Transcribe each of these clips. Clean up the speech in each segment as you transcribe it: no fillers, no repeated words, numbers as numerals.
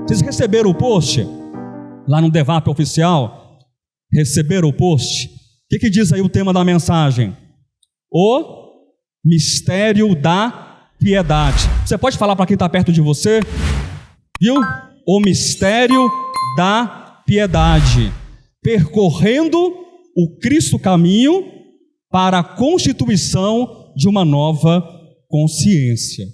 Vocês receberam o post? Lá no Devap oficial? Receberam o post? O que diz aí o tema da mensagem? O mistério da piedade. Você pode falar para quem está perto de você? Viu? O mistério da piedade. Percorrendo o Cristo caminho para a constituição de uma nova consciência.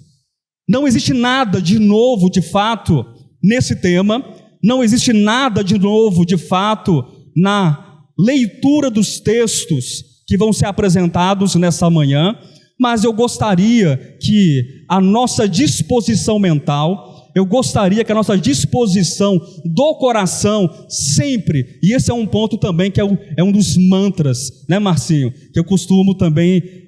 Não existe nada de novo, de fato, nesse tema. Não existe nada de novo, de fato, na leitura dos textos que vão ser apresentados nessa manhã, mas eu gostaria que a nossa disposição mental, eu gostaria que a nossa disposição do coração sempre, e esse é um ponto também que é um dos mantras, né, Marcinho, que eu costumo também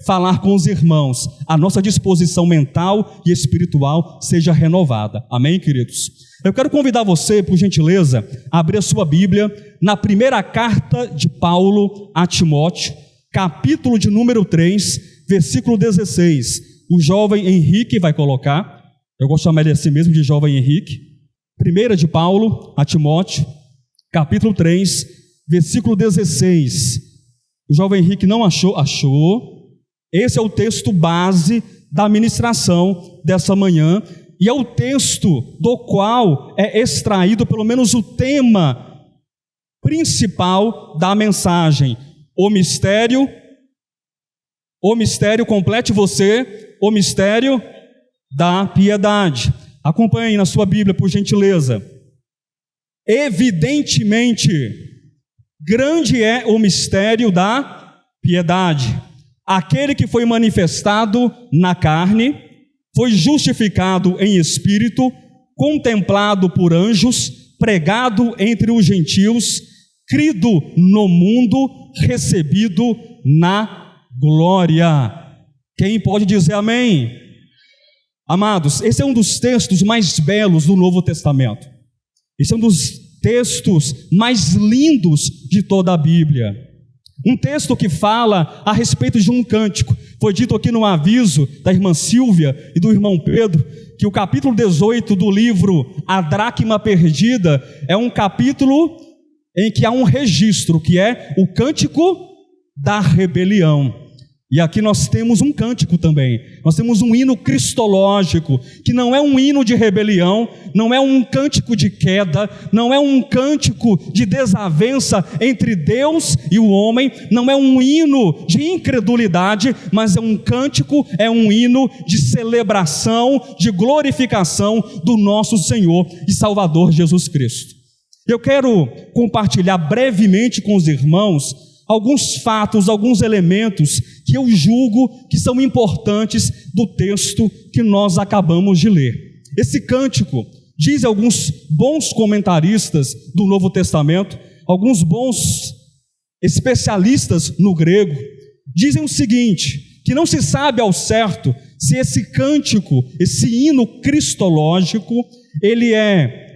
falar com os irmãos, a nossa disposição mental e espiritual seja renovada, amém, queridos? Eu quero convidar você, por gentileza, a abrir a sua Bíblia na primeira carta de Paulo a Timóteo, capítulo de número 3, versículo 16. O jovem Henrique vai colocar, eu gosto de chamar ele assim mesmo, de jovem Henrique. Primeira de Paulo a Timóteo, capítulo 3, versículo 16. O jovem Henrique não achou? Esse é o texto base da ministração dessa manhã, e é o texto do qual é extraído pelo menos o tema principal da mensagem. O mistério, complete você, o mistério da piedade. Acompanhe na sua Bíblia, por gentileza. Evidentemente, grande é o mistério da piedade. Aquele que foi manifestado na carne, foi justificado em espírito, contemplado por anjos, pregado entre os gentios, crido no mundo, recebido na glória. Quem pode dizer amém? Amados, esse é um dos textos mais belos do Novo Testamento. Esse é um dos textos mais lindos de toda a Bíblia. Um texto que fala a respeito de um cântico. Foi dito aqui no aviso da irmã Silvia e do irmão Pedro, que o capítulo 18 do livro A Dracma Perdida é um capítulo em que há um registro, que é o cântico da rebelião. E aqui nós temos um cântico também, nós temos um hino cristológico, que não é um hino de rebelião, não é um cântico de queda, não é um cântico de desavença entre Deus e o homem, não é um hino de incredulidade, mas é um cântico, é um hino de celebração, de glorificação do nosso Senhor e Salvador Jesus Cristo. Eu quero compartilhar brevemente com os irmãos alguns fatos, alguns elementos que eu julgo que são importantes do texto que nós acabamos de ler. Esse cântico, diz alguns bons comentaristas do Novo Testamento, alguns bons especialistas no grego, dizem o seguinte, que não se sabe ao certo se esse cântico, esse hino cristológico, ele é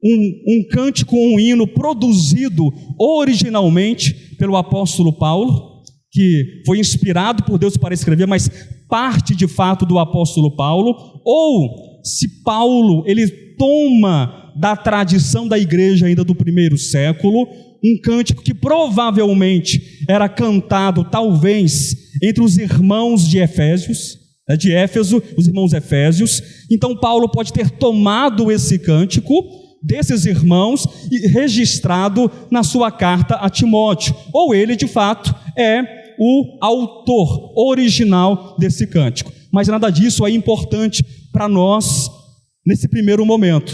um cântico, um hino produzido originalmente pelo apóstolo Paulo, que foi inspirado por Deus para escrever, mas parte de fato do apóstolo Paulo, ou se Paulo ele toma da tradição da igreja ainda do primeiro século, um cântico que provavelmente era cantado talvez entre os irmãos de Éfeso, os irmãos efésios. Então Paulo pode ter tomado esse cântico desses irmãos e registrado na sua carta a Timóteo, ou ele de fato é o autor original desse cântico, mas nada disso é importante para nós nesse primeiro momento.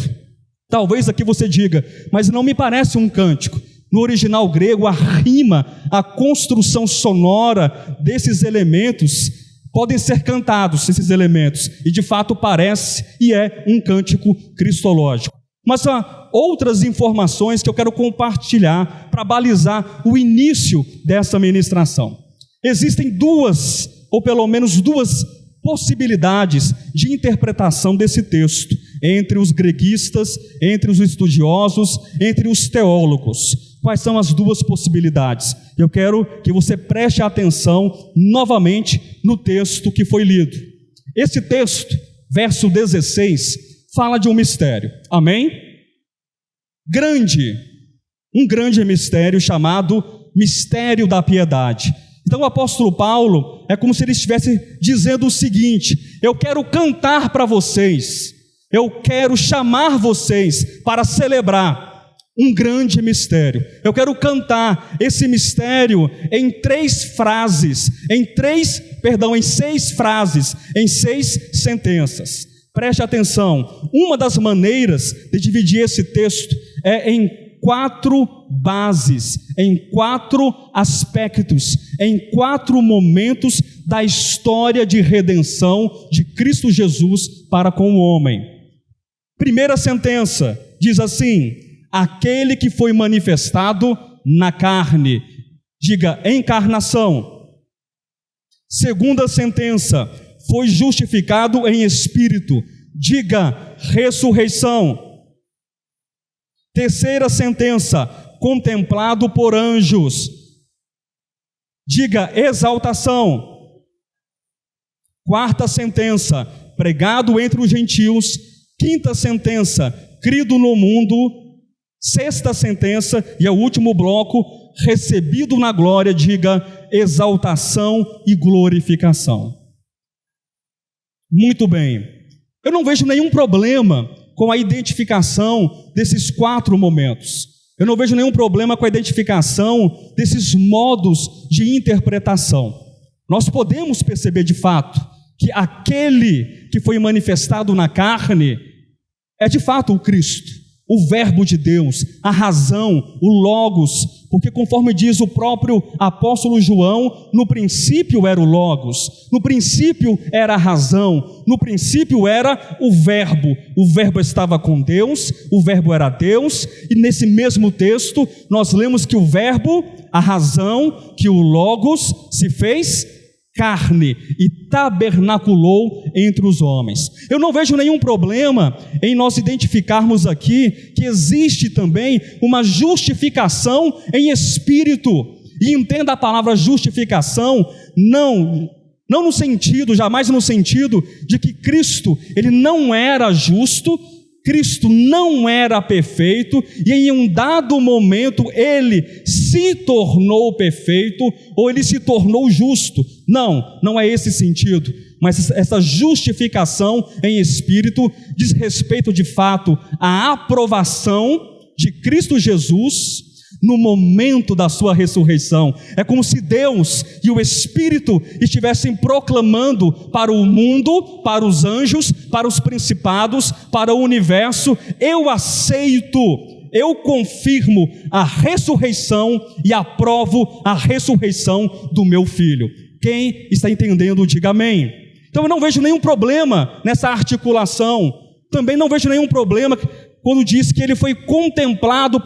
Talvez aqui você diga, mas não me parece um cântico. No original grego, a rima, a construção sonora desses elementos podem ser cantados, esses elementos, e de fato parece e é um cântico cristológico. Mas há outras informações que eu quero compartilhar para balizar o início dessa ministração. Existem duas, ou pelo menos duas possibilidades de interpretação desse texto, entre os greguistas, entre os estudiosos, entre os teólogos. Quais são as duas possibilidades? Eu quero que você preste atenção novamente no texto que foi lido. Esse texto, verso 16, fala de um mistério, amém? Um grande mistério chamado mistério da piedade. Então o apóstolo Paulo é como se ele estivesse dizendo o seguinte: eu quero cantar para vocês, eu quero chamar vocês para celebrar um grande mistério. Eu quero cantar esse mistério em 6 frases, em 6 sentenças. Preste atenção, uma das maneiras de dividir esse texto é em 4 bases, em 4 aspectos, em 4 momentos da história de redenção de Cristo Jesus para com o homem. Primeira sentença diz assim: aquele que foi manifestado na carne. Diga, encarnação. Segunda sentença, foi justificado em espírito. Diga, ressurreição. Terceira sentença, contemplado por anjos. Diga, exaltação. Quarta sentença, pregado entre os gentios. Quinta sentença, crido no mundo. Sexta sentença, e é o último bloco, recebido na glória. Diga, exaltação e glorificação. Muito bem, eu não vejo nenhum problema com a identificação desses 4 momentos. Eu não vejo nenhum problema com a identificação desses modos de interpretação. Nós podemos perceber de fato que aquele que foi manifestado na carne é de fato o Cristo, o Verbo de Deus, a razão, o Logos, porque conforme diz o próprio apóstolo João, no princípio era o Logos, no princípio era a razão, no princípio era o Verbo estava com Deus, o Verbo era Deus, e nesse mesmo texto nós lemos que o Verbo, a razão, que o Logos se fez carne e tabernaculou entre os homens. Eu não vejo nenhum problema em nós identificarmos aqui que existe também uma justificação em espírito. E entenda a palavra justificação não no sentido, jamais no sentido de que Cristo, ele não era justo, Cristo não era perfeito, e em um dado momento ele se tornou perfeito, ou ele se tornou justo. Não é esse sentido, mas essa justificação em espírito diz respeito de fato à aprovação de Cristo Jesus no momento da sua ressurreição. É como se Deus e o Espírito estivessem proclamando para o mundo, para os anjos, para os principados, para o universo: eu aceito, eu confirmo a ressurreição e aprovo a ressurreição do meu filho. Quem está entendendo, diga amém. Então eu não vejo nenhum problema nessa articulação. Também não vejo nenhum problema quando diz que ele foi contemplado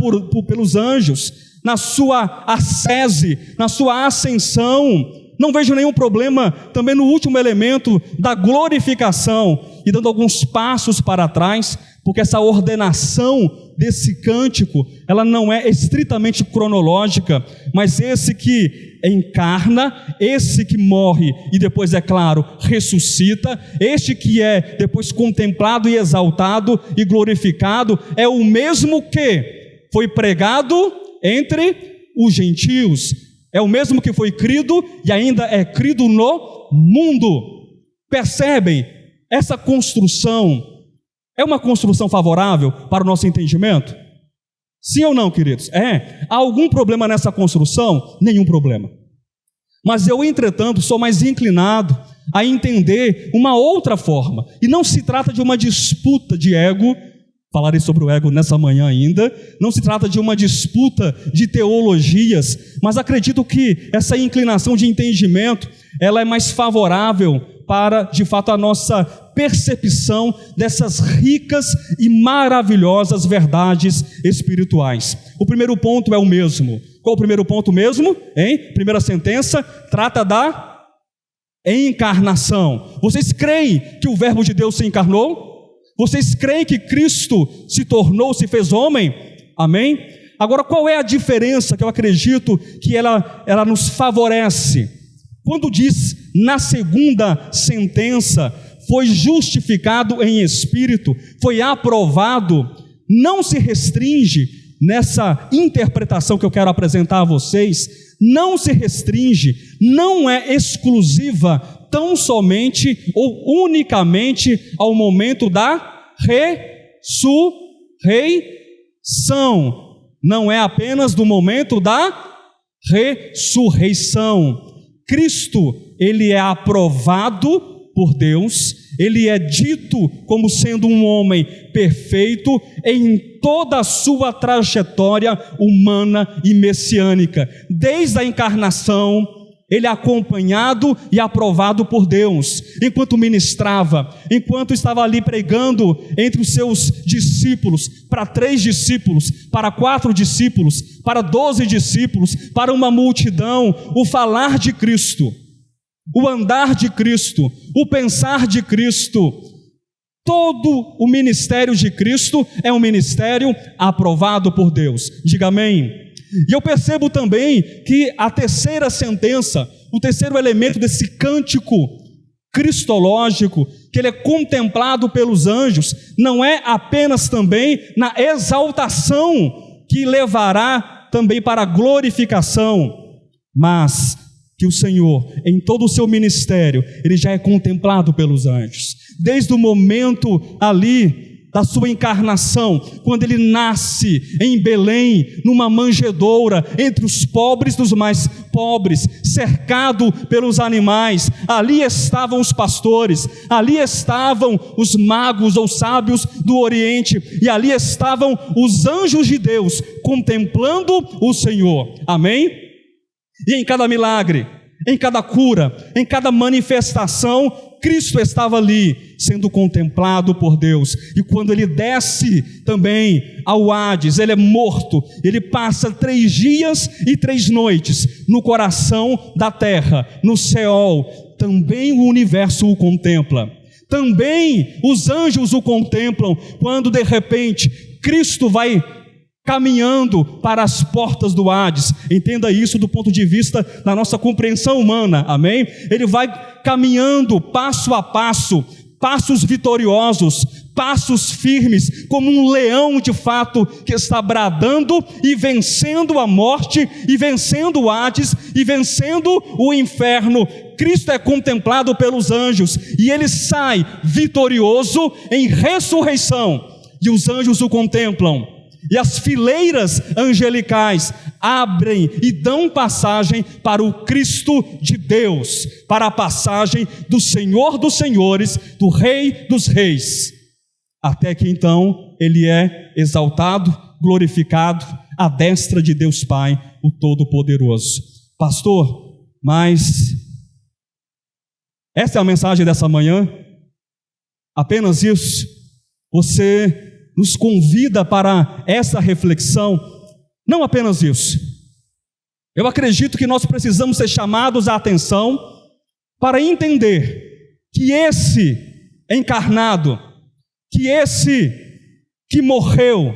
pelos anjos, na sua ascese, na sua ascensão. Não vejo nenhum problema também no último elemento da glorificação, e dando alguns passos para trás, porque essa ordenação desse cântico, ela não é estritamente cronológica, mas esse que encarna, esse que morre e depois, é claro, ressuscita, este que é depois contemplado e exaltado e glorificado, é o mesmo que foi pregado entre os gentios, é o mesmo que foi crido e ainda é crido no mundo. Percebem? Essa construção é uma construção favorável para o nosso entendimento? Sim ou não, queridos? Há algum problema nessa construção? Nenhum problema. Mas eu, entretanto, sou mais inclinado a entender uma outra forma. E não se trata de uma disputa de ego, falarei sobre o ego nessa manhã ainda, não se trata de uma disputa de teologias, mas acredito que essa inclinação de entendimento, ela é mais favorável para, de fato, a nossa percepção dessas ricas e maravilhosas verdades espirituais. O primeiro ponto é o mesmo. Qual o primeiro ponto mesmo? Primeira sentença, trata da encarnação. Vocês creem que o Verbo de Deus se encarnou? Vocês creem que Cristo se fez homem? Amém? Agora, qual é a diferença que eu acredito que ela nos favorece? Quando diz na segunda sentença, foi justificado em espírito, foi aprovado, não se restringe nessa interpretação que eu quero apresentar a vocês, não se restringe, não é exclusiva tão somente ou unicamente ao momento da ressurreição, não é apenas do momento da ressurreição. Cristo, ele é aprovado por Deus, ele é dito como sendo um homem perfeito em toda a sua trajetória humana e messiânica, desde a encarnação. Ele é acompanhado e aprovado por Deus, enquanto ministrava, enquanto estava ali pregando entre os seus discípulos, para 3 discípulos, para 4 discípulos, para 12 discípulos, para uma multidão, o falar de Cristo, o andar de Cristo, o pensar de Cristo, todo o ministério de Cristo é um ministério aprovado por Deus. Diga amém. E eu percebo também que a terceira sentença, o terceiro elemento desse cântico cristológico, que ele é contemplado pelos anjos, não é apenas também na exaltação que levará também para a glorificação, mas que o Senhor, em todo o seu ministério, ele já é contemplado pelos anjos, desde o momento ali da sua encarnação, quando ele nasce em Belém, numa manjedoura, entre os pobres dos mais pobres, cercado pelos animais. Ali estavam os pastores, ali estavam os magos ou sábios do Oriente, e ali estavam os anjos de Deus, contemplando o Senhor. Amém? E em cada milagre, em cada cura, em cada manifestação, Cristo estava ali, sendo contemplado por Deus. E quando ele desce também ao Hades, ele é morto, ele passa 3 dias e 3 noites no coração da terra, no Seol. Também o universo o contempla, também os anjos o contemplam, quando de repente Cristo vai caminhando para as portas do Hades. Entenda isso do ponto de vista da nossa compreensão humana, amém? Ele vai caminhando passo a passo, passos vitoriosos, passos firmes, como um leão de fato, que está bradando e vencendo a morte, e vencendo o Hades, e vencendo o inferno. Cristo é contemplado pelos anjos, e ele sai vitorioso em ressurreição, e os anjos o contemplam. E as fileiras angelicais abrem e dão passagem para o Cristo de Deus, para a passagem do Senhor dos Senhores, do Rei dos Reis, até que então ele é exaltado, glorificado à destra de Deus Pai, o Todo-Poderoso. Pastor, mas essa é a mensagem dessa manhã? Apenas isso? Você nos convida para essa reflexão? Não apenas isso. Eu acredito que nós precisamos ser chamados à atenção para entender que esse encarnado, que esse que morreu,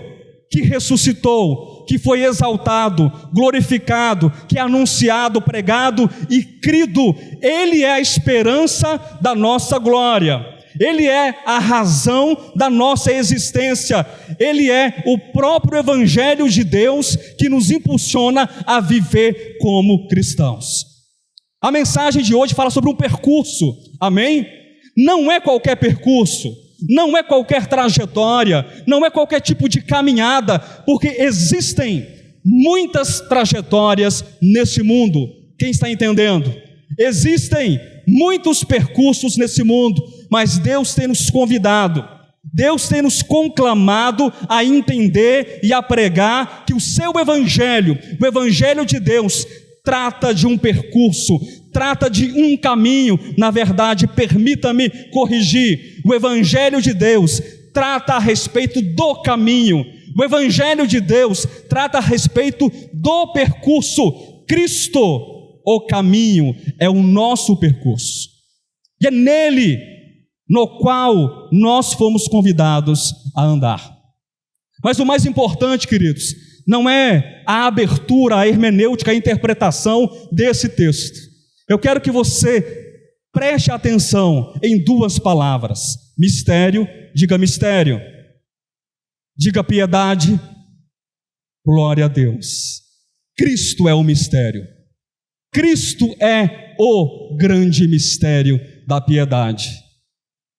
que ressuscitou, que foi exaltado, glorificado, que é anunciado, pregado e crido, ele é a esperança da nossa glória. Ele é a razão da nossa existência. Ele é o próprio Evangelho de Deus que nos impulsiona a viver como cristãos. A mensagem de hoje fala sobre um percurso, amém? Não é qualquer percurso, não é qualquer trajetória, não é qualquer tipo de caminhada, porque existem muitas trajetórias nesse mundo. Quem está entendendo? Existem muitos percursos nesse mundo, mas Deus tem nos convidado, Deus tem nos conclamado a entender e a pregar que o seu Evangelho, o Evangelho de Deus, trata de um percurso, trata de um caminho. Na verdade, permita-me corrigir, o Evangelho de Deus trata a respeito do caminho, o Evangelho de Deus trata a respeito do percurso. Cristo, o caminho, é o nosso percurso, e é nele no qual nós fomos convidados a andar. Mas o mais importante, queridos, não é a abertura, a hermenêutica, a interpretação desse texto. Eu quero que você Preste atenção em duas palavras: mistério, diga mistério. Diga piedade, glória a Deus. Cristo é o mistério. Cristo é o grande mistério da piedade.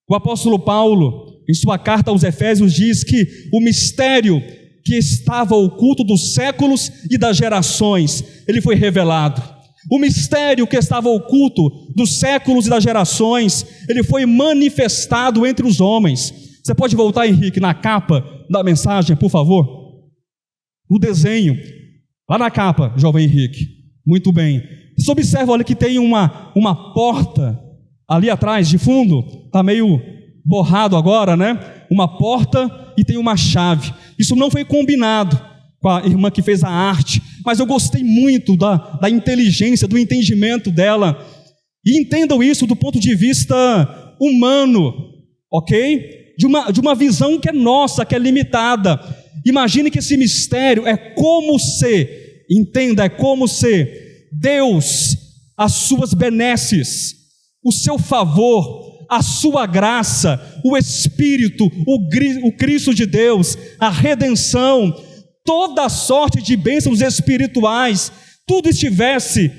O apóstolo Paulo, em sua carta aos Efésios, diz que o mistério que estava oculto dos séculos e das gerações, ele foi revelado. O mistério que estava oculto dos séculos e das gerações, ele foi manifestado entre os homens. Você pode voltar, Henrique, na capa da mensagem, por favor? O desenho, lá na capa, jovem Henrique. Muito bem. Você observa, olha, que tem uma porta ali atrás, de fundo. Está meio borrado agora, né? Uma porta e tem uma chave. Isso não foi combinado com a irmã que fez a arte, mas eu gostei muito da inteligência, do entendimento dela. E entendam isso do ponto de vista humano, ok? De uma visão que é nossa, que é limitada. Imagine que esse mistério é como se, entenda, é como se Deus, as suas benesses, o seu favor, a sua graça, o Espírito, o Cristo de Deus, a redenção, toda a sorte de bênçãos espirituais, tudo estivesse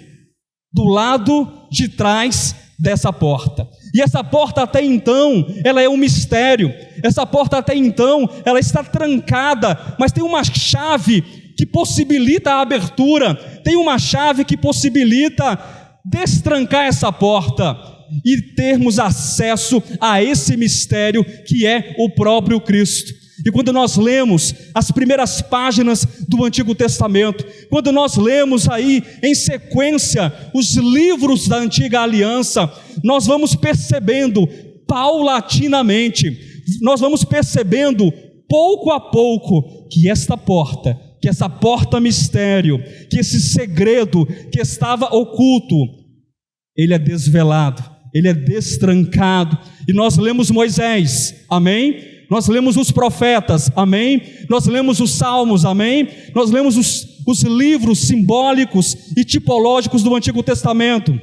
do lado de trás dessa porta. E essa porta até então, ela é um mistério. Essa porta até então, ela está trancada, mas tem uma chave que possibilita a abertura, tem uma chave que possibilita destrancar essa porta e termos acesso a esse mistério que é o próprio Cristo. E quando nós lemos as primeiras páginas do Antigo Testamento, quando nós lemos aí em sequência os livros da Antiga Aliança, nós vamos percebendo paulatinamente, nós vamos percebendo pouco a pouco que esta porta, que essa porta mistério, que esse segredo que estava oculto, ele é desvelado, ele é destrancado. E nós lemos Moisés, amém? Nós lemos os profetas, amém? Nós lemos os salmos, amém? Nós lemos os livros simbólicos e tipológicos do Antigo Testamento.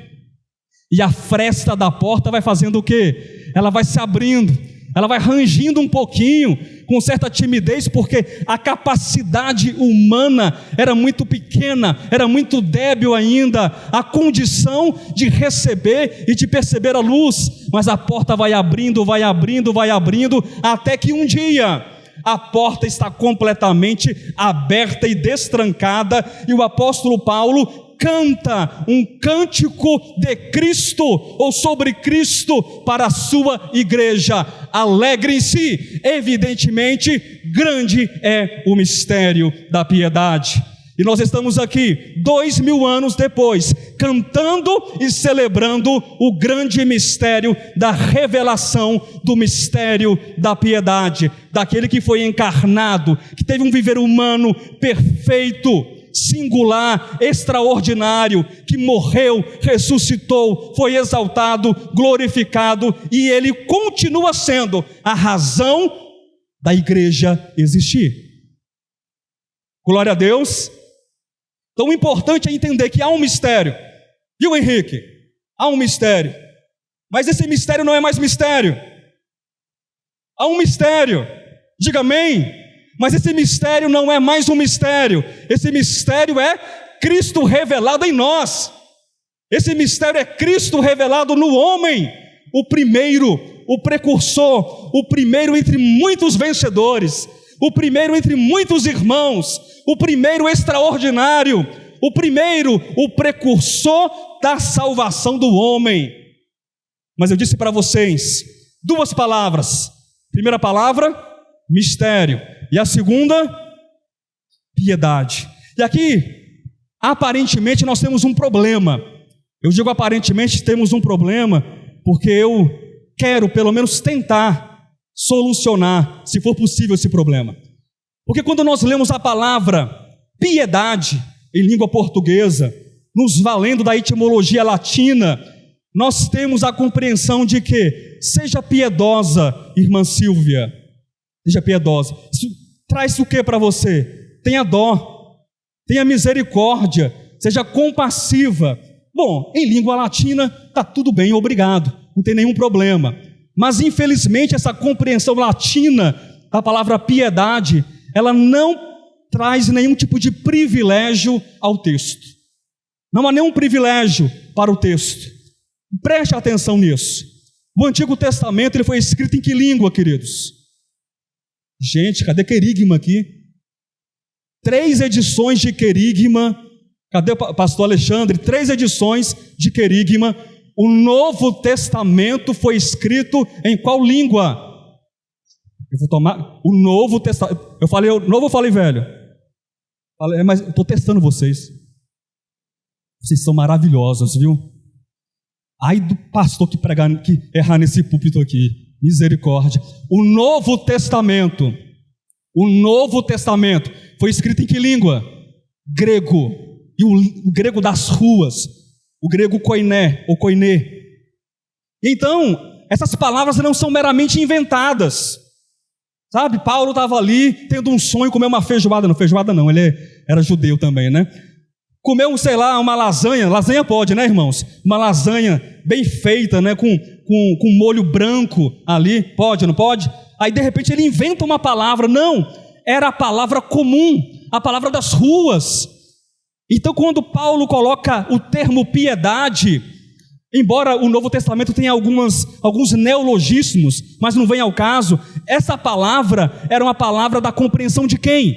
E a fresta da porta vai fazendo o quê? Ela vai se abrindo, ela vai rangindo um pouquinho, com certa timidez, porque a capacidade humana era muito pequena, era muito débil ainda, a condição de receber e de perceber a luz, mas a porta vai abrindo, vai abrindo, vai abrindo, até que um dia a porta está completamente aberta e destrancada, e o apóstolo Paulo canta um cântico de Cristo, ou sobre Cristo, para a sua igreja. Alegrem-se, evidentemente, grande é o mistério da piedade. E nós estamos aqui, 2000 anos depois, cantando e celebrando o grande mistério da revelação do mistério da piedade, daquele que foi encarnado, que teve um viver humano perfeito, singular, extraordinário, que morreu, ressuscitou, foi exaltado, glorificado, e ele continua sendo a razão da igreja existir. Glória a Deus. Então o importante é entender que há um mistério, viu, Henrique? Há um mistério, mas esse mistério não é mais mistério. Há um mistério, diga amém. Mas esse mistério não é mais um mistério, esse mistério é Cristo revelado em nós. Esse mistério é Cristo revelado no homem, o primeiro, o precursor, o primeiro entre muitos vencedores, o primeiro entre muitos irmãos, o primeiro extraordinário, o primeiro, o precursor da salvação do homem. Mas eu disse para vocês, duas palavras. Primeira palavra, mistério. E a segunda, piedade. E aqui, aparentemente, nós temos um problema. Eu digo aparentemente temos um problema, porque eu quero pelo menos tentar solucionar, se for possível, esse problema. Porque quando nós lemos a palavra piedade, em língua portuguesa, nos valendo da etimologia latina, nós temos a compreensão de que, seja piedosa, irmã Silvia, seja piedosa. Isso traz o que para você? Tenha dó, tenha misericórdia, seja compassiva, Bom, em língua latina está tudo bem, obrigado, não tem nenhum problema. Mas infelizmente essa compreensão latina da palavra piedade, ela não traz nenhum tipo de privilégio ao texto. Não há nenhum privilégio para o texto. Preste atenção nisso. O Antigo Testamento ele foi escrito em que língua, queridos? Gente, cadê querigma aqui? 3 edições de querigma. Cadê o pastor Alexandre? 3 edições de querigma. O Novo Testamento foi escrito em qual língua? Eu vou tomar o Novo Testamento. Eu falei novo ou falei velho? Mas eu estou testando vocês. Vocês são maravilhosos, viu? Ai do pastor que errar nesse púlpito aqui. Misericórdia. O Novo Testamento foi escrito em que língua? Grego. E o grego das ruas. O grego koiné, ou koiné. Então, essas palavras não são meramente inventadas. Sabe, Paulo estava ali, tendo um sonho, comer uma feijoada. Não, feijoada não, ele era judeu também, né? Comeu, sei lá, uma lasanha pode, né, irmãos? Uma lasanha bem feita, né, com molho branco ali, pode, não pode? Aí, de repente, ele inventa uma palavra. Não, era a palavra comum, a palavra das ruas. Então, quando Paulo coloca o termo piedade, embora o Novo Testamento tenha alguns neologismos, mas não vem ao caso, essa palavra era uma palavra da compreensão de quem?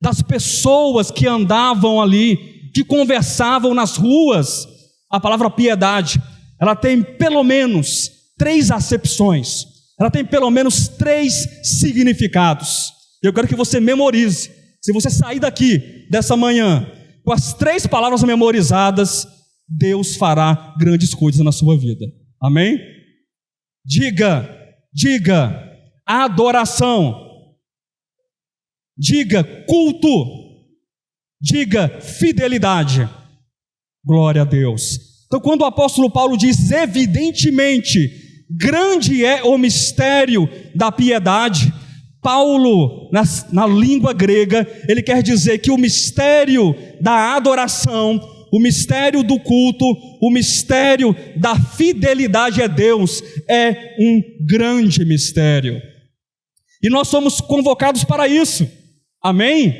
Das pessoas que andavam ali, que conversavam nas ruas. A palavra piedade, ela tem pelo menos 3 acepções, ela tem pelo menos 3 significados. Eu quero que você memorize. Se você sair daqui dessa manhã com as 3 palavras memorizadas, Deus fará grandes coisas na sua vida. Amém? Diga adoração. Diga culto. Diga fidelidade. Glória a Deus. Então, quando o apóstolo Paulo diz, evidentemente, grande é o mistério da piedade, Paulo, na língua grega, ele quer dizer que o mistério da adoração, o mistério do culto, o mistério da fidelidade a Deus é um grande mistério. E nós somos convocados para isso. Amém?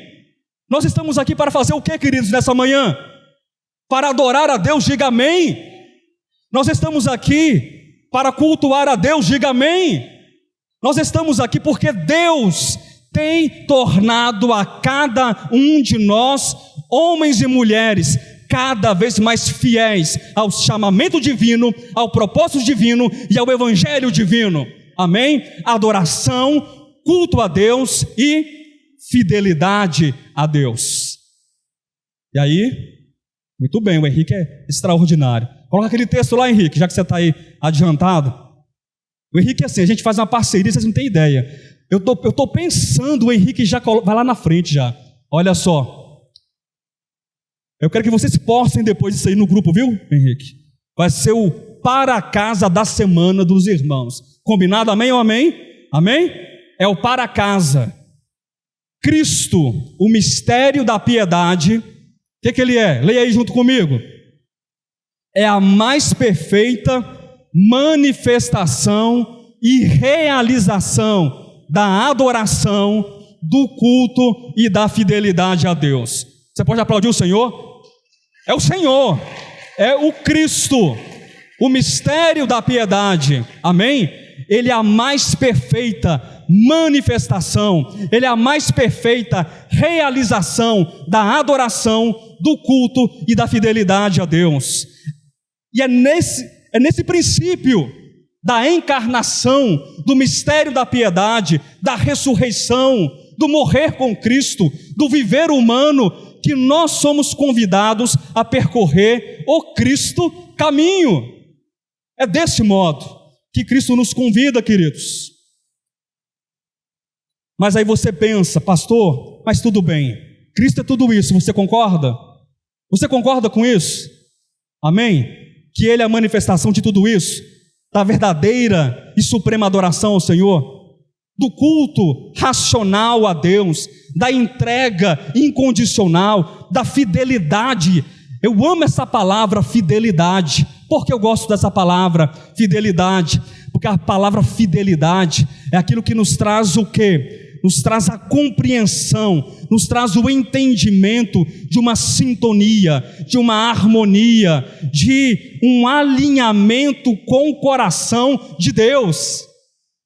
Nós estamos aqui para fazer o que, queridos, nessa manhã? Para adorar a Deus, diga amém. Nós estamos aqui para cultuar a Deus, diga amém. Nós estamos aqui porque Deus tem tornado a cada um de nós, homens e mulheres, cada vez mais fiéis ao chamamento divino, ao propósito divino e ao evangelho divino. Amém? Adoração, culto a Deus e fidelidade a Deus. E aí, muito bem, o Henrique é extraordinário. Coloca aquele texto lá, Henrique, já que você está aí adiantado. O Henrique é assim, a gente faz uma parceria, vocês não têm ideia. Eu tô pensando, o Henrique já vai lá na frente já. Olha só. Eu quero que vocês postem depois isso aí no grupo, viu, Henrique? Vai ser o para casa da semana dos irmãos. Combinado? Amém ou amém? Amém? É o para casa. Cristo, o mistério da piedade. O que ele é? Leia aí junto comigo. É a mais perfeita manifestação e realização da adoração, do culto e da fidelidade a Deus. Você pode aplaudir o Senhor? É o Senhor, é o Cristo, o mistério da piedade, amém? Ele é a mais perfeita manifestação, ele é a mais perfeita realização da adoração, do culto e da fidelidade a Deus. E é nesse princípio da encarnação, do mistério da piedade, da ressurreição, do morrer com Cristo, do viver humano, que nós somos convidados a percorrer o Cristo caminho. É desse modo que Cristo nos convida, queridos. Mas aí você pensa, pastor, mas tudo bem, Cristo é tudo isso, você concorda? Você concorda com isso? Amém? Que Ele é a manifestação de tudo isso, da verdadeira e suprema adoração ao Senhor, do culto racional a Deus, da entrega incondicional, da fidelidade Eu amo essa palavra fidelidade. Por que eu gosto dessa palavra fidelidade? Porque a palavra fidelidade é aquilo que nos traz o quê? Nos traz a compreensão, nos traz o entendimento de uma sintonia, de uma harmonia, de um alinhamento com o coração de Deus.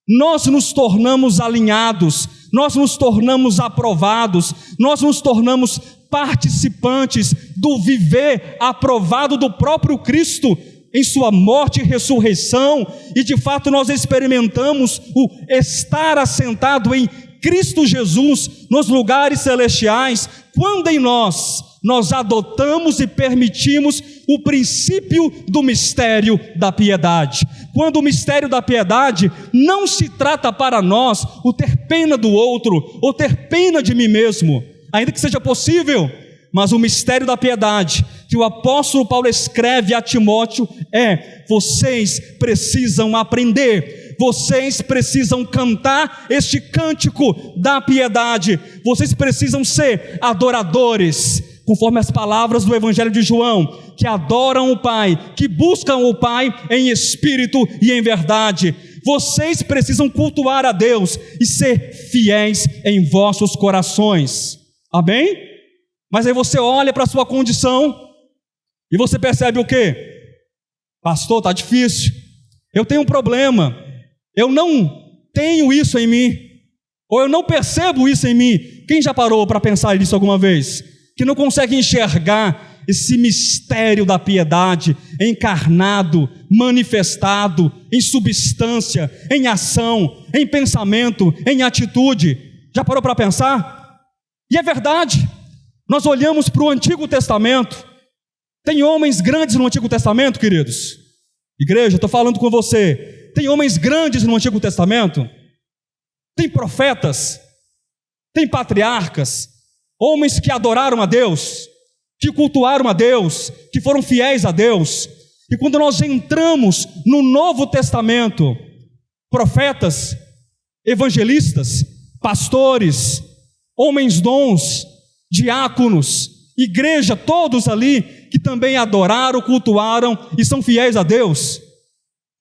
Nós nos tornamos alinhados, nós nos tornamos aprovados, nós nos tornamos participantes do viver aprovado do próprio Cristo em sua morte e ressurreição, e de fato nós experimentamos o estar assentado em Cristo Jesus nos lugares celestiais, quando em nós adotamos e permitimos o princípio do mistério da piedade. Quando o mistério da piedade não se trata para nós o ter pena do outro, ou ter pena de mim mesmo, ainda que seja possível, mas o mistério da piedade que o apóstolo Paulo escreve a Timóteo vocês precisam aprender, vocês precisam cantar este cântico da piedade, vocês precisam ser adoradores, conforme as palavras do Evangelho de João, que adoram o Pai, que buscam o Pai em espírito e em verdade. Vocês precisam cultuar a Deus e ser fiéis em vossos corações. Amém? Mas aí você olha para a sua condição e você percebe o quê? Pastor, está difícil, eu tenho um problema, eu não tenho isso em mim, ou eu não percebo isso em mim. Quem já parou para pensar nisso alguma vez? Que não consegue enxergar esse mistério da piedade encarnado, manifestado em substância, em ação, em pensamento, em atitude. Já parou para pensar? E é verdade. Nós olhamos para o Antigo Testamento, tem homens grandes no Antigo Testamento, queridos. Igreja, estou falando com você, tem homens grandes no Antigo Testamento, tem profetas, tem patriarcas, homens que adoraram a Deus, que cultuaram a Deus, que foram fiéis a Deus. E quando nós entramos no Novo Testamento, profetas, evangelistas, pastores, homens dons, diáconos, igreja, todos ali que também adoraram, cultuaram e são fiéis a Deus.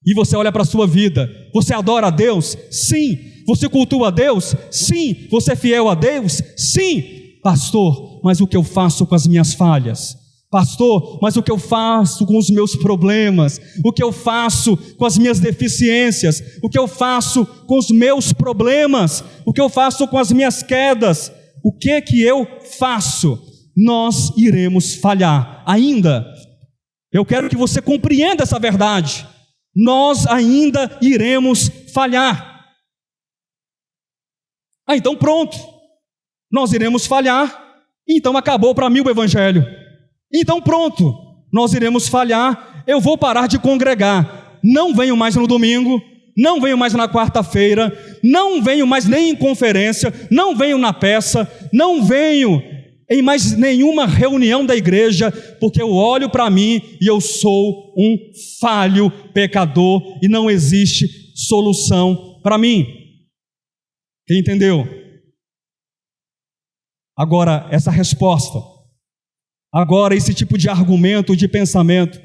E você olha para a sua vida, você adora a Deus? Sim. Você cultua a Deus? Sim. Você é fiel a Deus? Sim. Pastor, mas o que eu faço com as minhas falhas? Pastor, mas o que eu faço com os meus problemas? O que eu faço com as minhas deficiências? O que eu faço com os meus problemas? O que eu faço com as minhas quedas? O que eu faço? Nós iremos falhar ainda. Eu quero que você compreenda essa verdade. Nós ainda iremos falhar. Então pronto, nós iremos falhar, então acabou para mim o Evangelho. Então pronto, nós iremos falhar, eu vou parar de congregar, não venho mais no domingo, não venho mais na quarta-feira, não venho mais nem em conferência, não venho na peça, não venho em mais nenhuma reunião da igreja, porque eu olho para mim e eu sou um falho pecador e não existe solução para mim. Quem entendeu? Agora, essa resposta, agora esse tipo de argumento, de pensamento,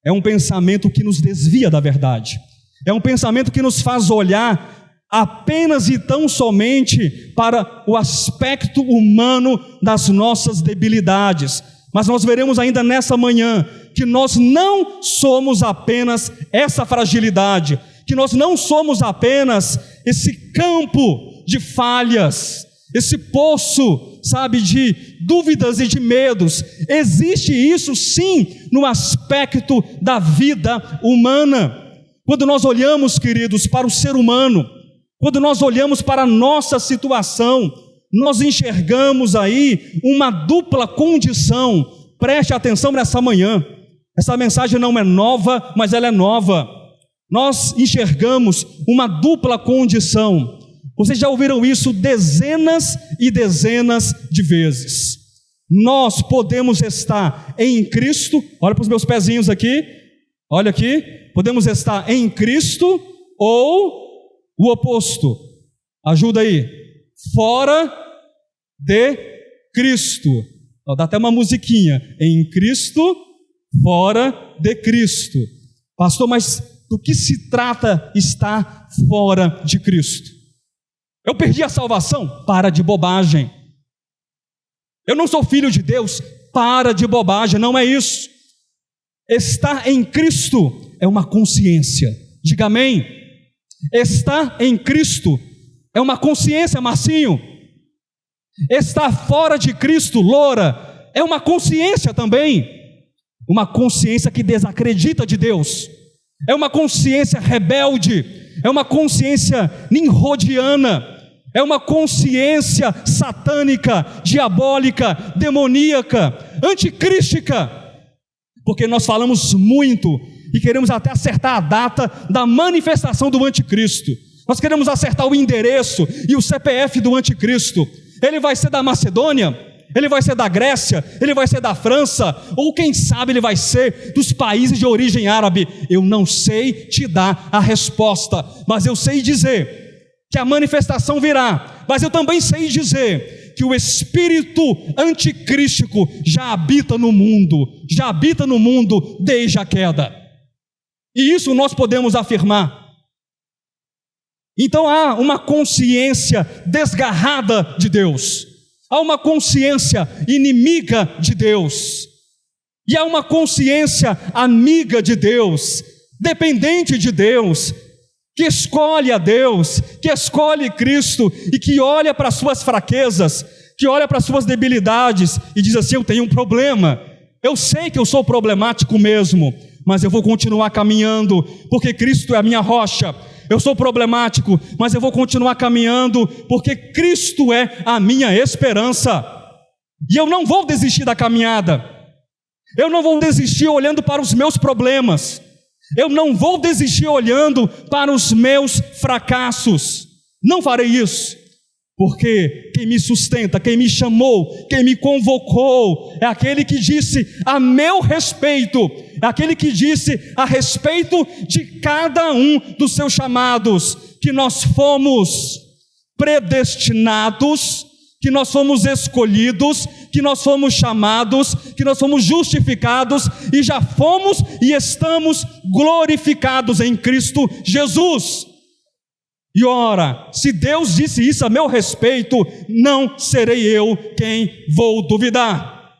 é um pensamento que nos desvia da verdade. É um pensamento que nos faz olhar apenas e tão somente para o aspecto humano das nossas debilidades. Mas nós veremos ainda nessa manhã que nós não somos apenas essa fragilidade, que nós não somos apenas esse campo de falhas, esse poço, de dúvidas e de medos. Existe isso sim no aspecto da vida humana. Quando nós olhamos, queridos, para o ser humano, quando nós olhamos para a nossa situação, nós enxergamos aí uma dupla condição. Preste atenção nessa manhã. Essa mensagem não é nova, mas ela é nova. Nós enxergamos uma dupla condição. Vocês já ouviram isso dezenas e dezenas de vezes. Nós podemos estar em Cristo, olha para os meus pezinhos aqui, olha aqui, podemos estar em Cristo ou o oposto, ajuda aí, fora de Cristo. Dá até uma musiquinha. Em Cristo, fora de Cristo. Pastor, mas do que se trata estar fora de Cristo? Eu perdi a salvação? Para de bobagem. Eu não sou filho de Deus? Para de bobagem, não é isso. Estar em Cristo é uma consciência. Diga amém. Estar em Cristo é uma consciência, Marcinho. Estar fora de Cristo, Loura, é uma consciência também. Uma consciência que desacredita de Deus. É uma consciência rebelde. É uma consciência nimrodiana. É uma consciência satânica, diabólica, demoníaca, anticrística. Porque nós falamos muito e queremos até acertar a data da manifestação do anticristo. Nós queremos acertar o endereço e o CPF do anticristo. Ele vai ser da Macedônia? Ele vai ser da Grécia? Ele vai ser da França? Ou quem sabe ele vai ser dos países de origem árabe? Eu não sei te dar a resposta, mas eu sei dizer que a manifestação virá. Mas eu também sei dizer que o espírito anticrístico já habita no mundo desde a queda. E isso nós podemos afirmar. Então há uma consciência desgarrada de Deus, há uma consciência inimiga de Deus, e há uma consciência amiga de Deus, dependente de Deus, que escolhe a Deus, que escolhe Cristo, e que olha para as suas fraquezas, que olha para as suas debilidades, e diz assim: eu tenho um problema, eu sei que eu sou problemático mesmo, mas eu vou continuar caminhando, porque Cristo é a minha rocha. Eu sou problemático, mas eu vou continuar caminhando, porque Cristo é a minha esperança. E eu não vou desistir da caminhada. Eu não vou desistir olhando para os meus problemas. Eu não vou desistir olhando para os meus fracassos. Não farei isso. Porque quem me sustenta, quem me chamou, quem me convocou, é aquele que disse a meu respeito, é aquele que disse a respeito de cada um dos seus chamados, que nós fomos predestinados, que nós fomos escolhidos, que nós fomos chamados, que nós fomos justificados, e já fomos e estamos glorificados em Cristo Jesus. E ora, se Deus disse isso a meu respeito, não serei eu quem vou duvidar.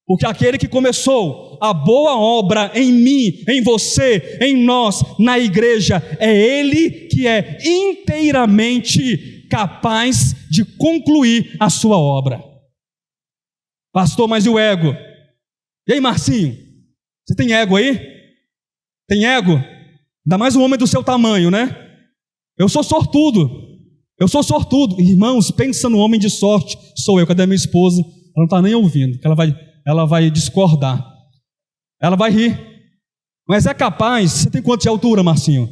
Porque aquele que começou a boa obra em mim, em você, em nós, na igreja, é Ele que é inteiramente capaz de concluir a sua obra. Pastor, mas e o ego? E aí, Marcinho? Você tem ego aí? Tem ego? Ainda mais um homem do seu tamanho, né? Eu sou sortudo. Irmãos, pensa no homem de sorte. Sou eu, cadê a minha esposa? Ela não está nem ouvindo, que ela vai discordar. Ela vai rir. Mas é capaz, você tem quanto de altura, Marcinho?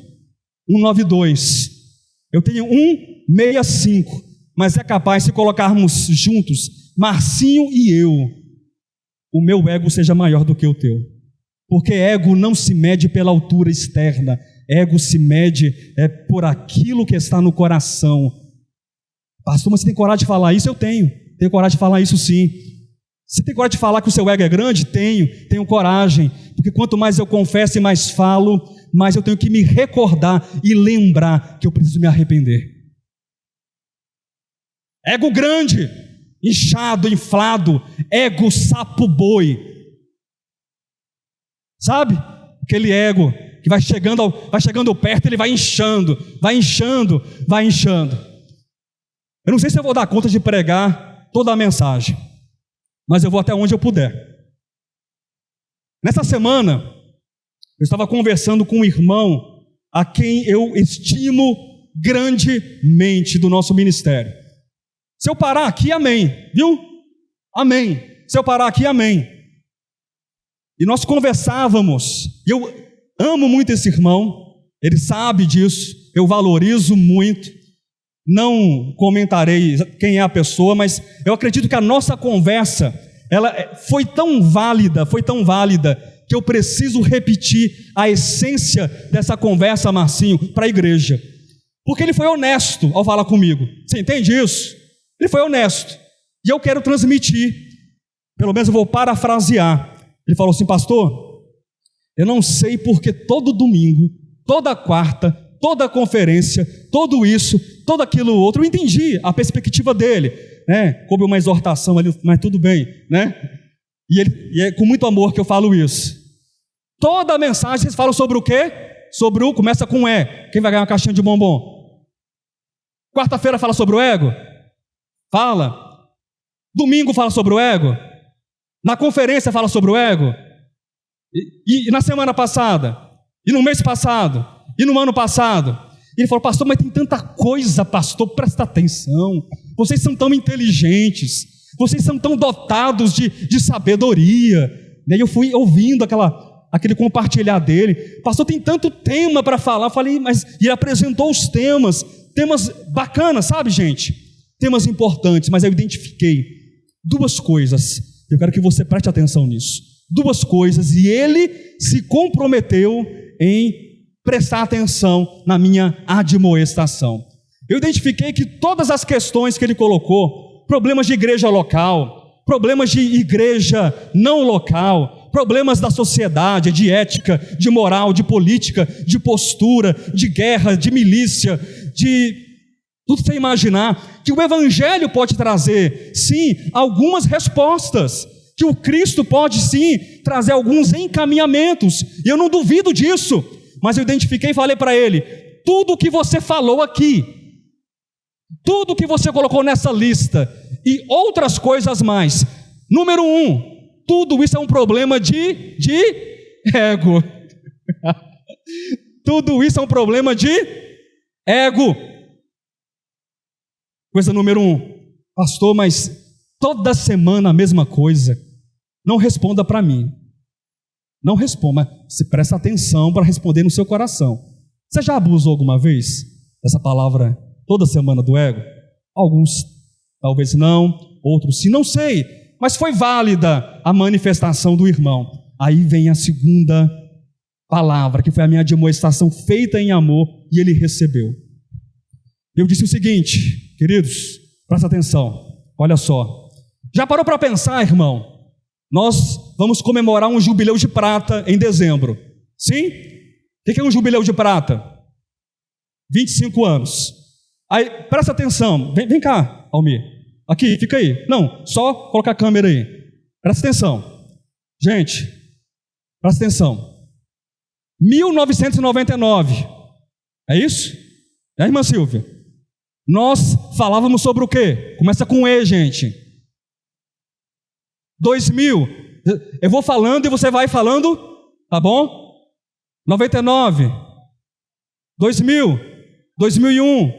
1,92. Eu tenho 1,65. Mas é capaz, se colocarmos juntos, Marcinho e eu, o meu ego seja maior do que o teu. Porque ego não se mede pela altura externa. Ego se mede por aquilo que está no coração. Pastor, mas você tem coragem de falar isso? Eu tenho coragem de falar isso sim. Você tem coragem de falar que o seu ego é grande? Tenho coragem, porque quanto mais eu confesso e mais falo, mais eu tenho que me recordar e lembrar que eu preciso me arrepender. Ego grande, inchado, inflado, ego sapo boi. Sabe? Aquele ego que vai chegando perto, ele vai inchando. Eu não sei se eu vou dar conta de pregar toda a mensagem, mas eu vou até onde eu puder. Nessa semana, eu estava conversando com um irmão a quem eu estimo grandemente do nosso ministério. Se eu parar aqui, amém, viu? Amém. Se eu parar aqui, amém. E nós conversávamos, e eu amo muito esse irmão, ele sabe disso, eu valorizo muito, não comentarei quem é a pessoa, mas eu acredito que a nossa conversa, ela foi tão válida, que eu preciso repetir a essência dessa conversa, Marcinho, para a igreja, porque ele foi honesto ao falar comigo, você entende isso? Ele foi honesto, e eu quero transmitir. pelo menos eu vou parafrasear. Ele falou assim: pastor, eu não sei porque todo domingo, toda quarta, toda conferência, tudo isso, todo aquilo outro, eu entendi a perspectiva dele, né? Coube uma exortação ali, mas tudo bem, né? E é com muito amor que eu falo isso. Toda a mensagem vocês falam sobre o quê? Sobre o, começa com E. Quem vai ganhar uma caixinha de bombom? Quarta-feira fala sobre o ego? Fala. Domingo fala sobre o ego? Na conferência fala sobre o ego? E na semana passada? E no mês passado? E no ano passado? E ele falou: pastor, mas tem tanta coisa, pastor, presta atenção. Vocês são tão inteligentes, vocês são tão dotados de sabedoria. E aí eu fui ouvindo aquele compartilhar dele. Pastor, tem tanto tema para falar. Eu falei, mas... E ele apresentou os temas bacanas, sabe, gente? Temas importantes, mas eu identifiquei duas coisas. Eu quero que você preste atenção nisso. Duas coisas, e ele se comprometeu em prestar atenção na minha admoestação. Eu identifiquei que todas as questões que ele colocou, problemas de igreja local, problemas de igreja não local, problemas da sociedade, de ética, de moral, de política, de postura, de guerra, de milícia, de tudo que você imaginar, que o Evangelho pode trazer, sim, algumas respostas, que o Cristo pode, sim, trazer alguns encaminhamentos, e eu não duvido disso, mas eu identifiquei e falei para ele: tudo o que você falou aqui, tudo o que você colocou nessa lista, e outras coisas mais, número 1, tudo isso é um problema de ego. Tudo isso é um problema de ego. Coisa número 1, pastor, mas toda semana a mesma coisa. Não responda para mim. Não responda, mas você presta atenção para responder no seu coração. Você já abusou alguma vez dessa palavra toda semana do ego? Alguns talvez não, outros sim, não sei. Mas foi válida a manifestação do irmão. Aí vem a segunda palavra, que foi a minha admoestação feita em amor, e ele recebeu. Eu disse o seguinte, queridos, presta atenção, olha só. Já parou para pensar, irmão? Nós vamos comemorar um jubileu de prata em dezembro. Sim? O que é um jubileu de prata? 25 anos. Aí, presta atenção, vem cá, Almir. Aqui, fica aí. Não, só colocar a câmera aí. Presta atenção. Gente, presta atenção. 1999. É isso? É, irmã Silvia? Nós falávamos sobre o quê? Começa com E, gente. 2000. Eu vou falando e você vai falando, tá bom? 99. 2000. 2001.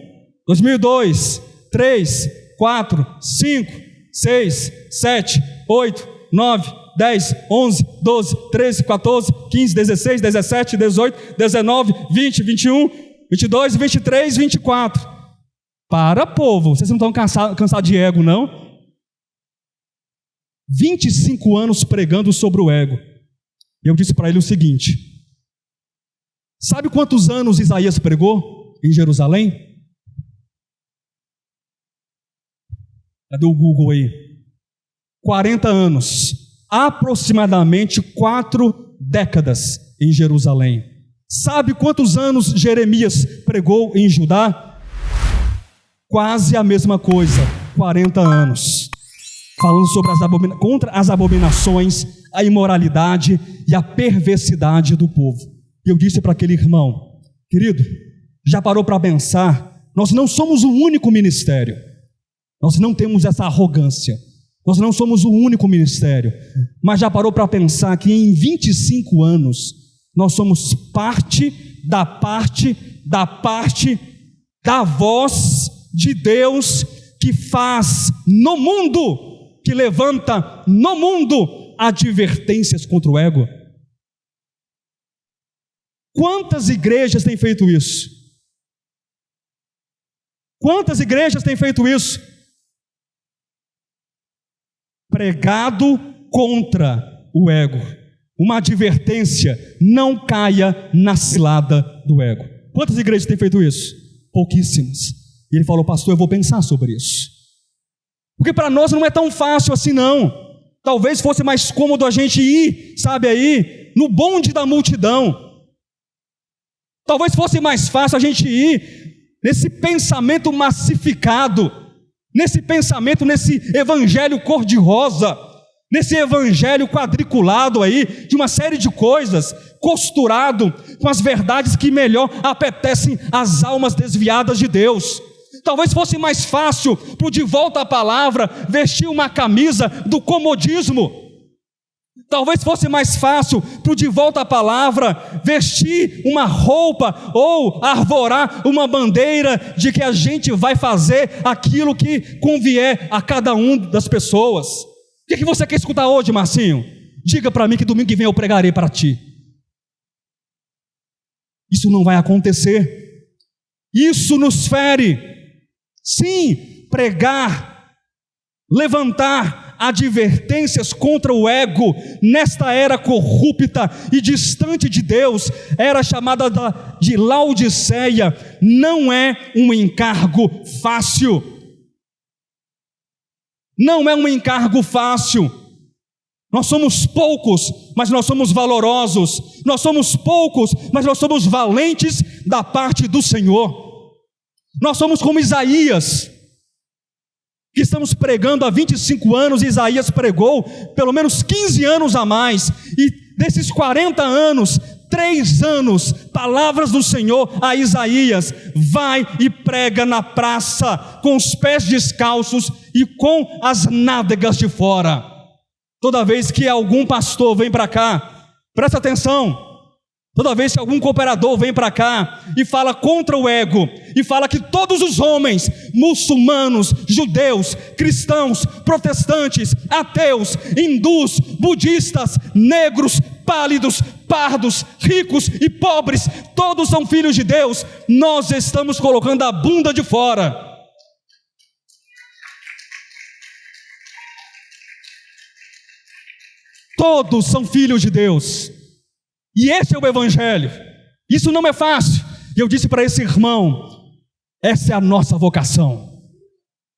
2002. 3. 4, 5, 6, 7, 8, 9, 10, 11, 12, 13, 14, 15, 16, 17, 18, 19, 20, 21, 22, 23, 24. Para, povo, vocês não estão cansados de ego, não? 25 anos pregando sobre o ego. Eu disse para ele o seguinte: sabe quantos anos Isaías pregou em Jerusalém? Cadê o Google aí? 40 anos, aproximadamente 4 décadas em Jerusalém. Sabe quantos anos Jeremias pregou em Judá? Quase a mesma coisa, 40 anos. Falando sobre contra as abominações, a imoralidade e a perversidade do povo. E eu disse para aquele irmão: querido, já parou para pensar? Nós não somos o único ministério. Nós não temos essa arrogância. Nós não somos o único ministério. Mas já parou para pensar que em 25 anos nós somos parte da voz de Deus que faz no mundo, que levanta no mundo advertências contra o ego? Quantas igrejas têm feito isso? Quantas igrejas têm feito isso? Pregado contra o ego. Uma advertência: não caia na cilada do ego. Quantas igrejas têm feito isso? Pouquíssimas. E ele falou: pastor, eu vou pensar sobre isso. Porque para nós não é tão fácil assim não. Talvez fosse mais cômodo a gente ir, sabe aí, no bonde da multidão. Talvez fosse mais fácil a gente ir nesse pensamento massificado, nesse pensamento, nesse evangelho cor-de-rosa, nesse evangelho quadriculado aí, de uma série de coisas, costurado com as verdades que melhor apetecem às almas desviadas de Deus. Talvez fosse mais fácil para o de volta à palavra vestir uma camisa do comodismo. Talvez fosse mais fácil para o de volta à palavra vestir uma roupa ou arvorar uma bandeira de que a gente vai fazer aquilo que convier a cada um das pessoas. O que você quer escutar hoje, Marcinho? Diga para mim que domingo que vem eu pregarei para ti. Isso não vai acontecer. Isso nos fere. Sim, pregar, levantar advertências contra o ego, nesta era corrupta e distante de Deus, era chamada de Laodiceia, não é um encargo fácil. Não é um encargo fácil. Nós somos poucos, mas nós somos valorosos. Nós somos poucos, mas nós somos valentes da parte do Senhor. Nós somos como Isaías, que estamos pregando há 25 anos. Isaías pregou pelo menos 15 anos a mais, e desses 40 anos, 3 anos, palavras do Senhor a Isaías: vai e prega na praça, com os pés descalços e com as nádegas de fora. Toda vez que algum pastor vem para cá, presta atenção, toda vez que algum cooperador vem para cá e fala contra o ego, e fala que todos os homens, muçulmanos, judeus, cristãos, protestantes, ateus, hindus, budistas, negros, pálidos, pardos, ricos e pobres, todos são filhos de Deus, nós estamos colocando a bunda de fora. Todos são filhos de Deus. E esse é o evangelho. Isso não é fácil. E eu disse para esse irmão: essa é a nossa vocação.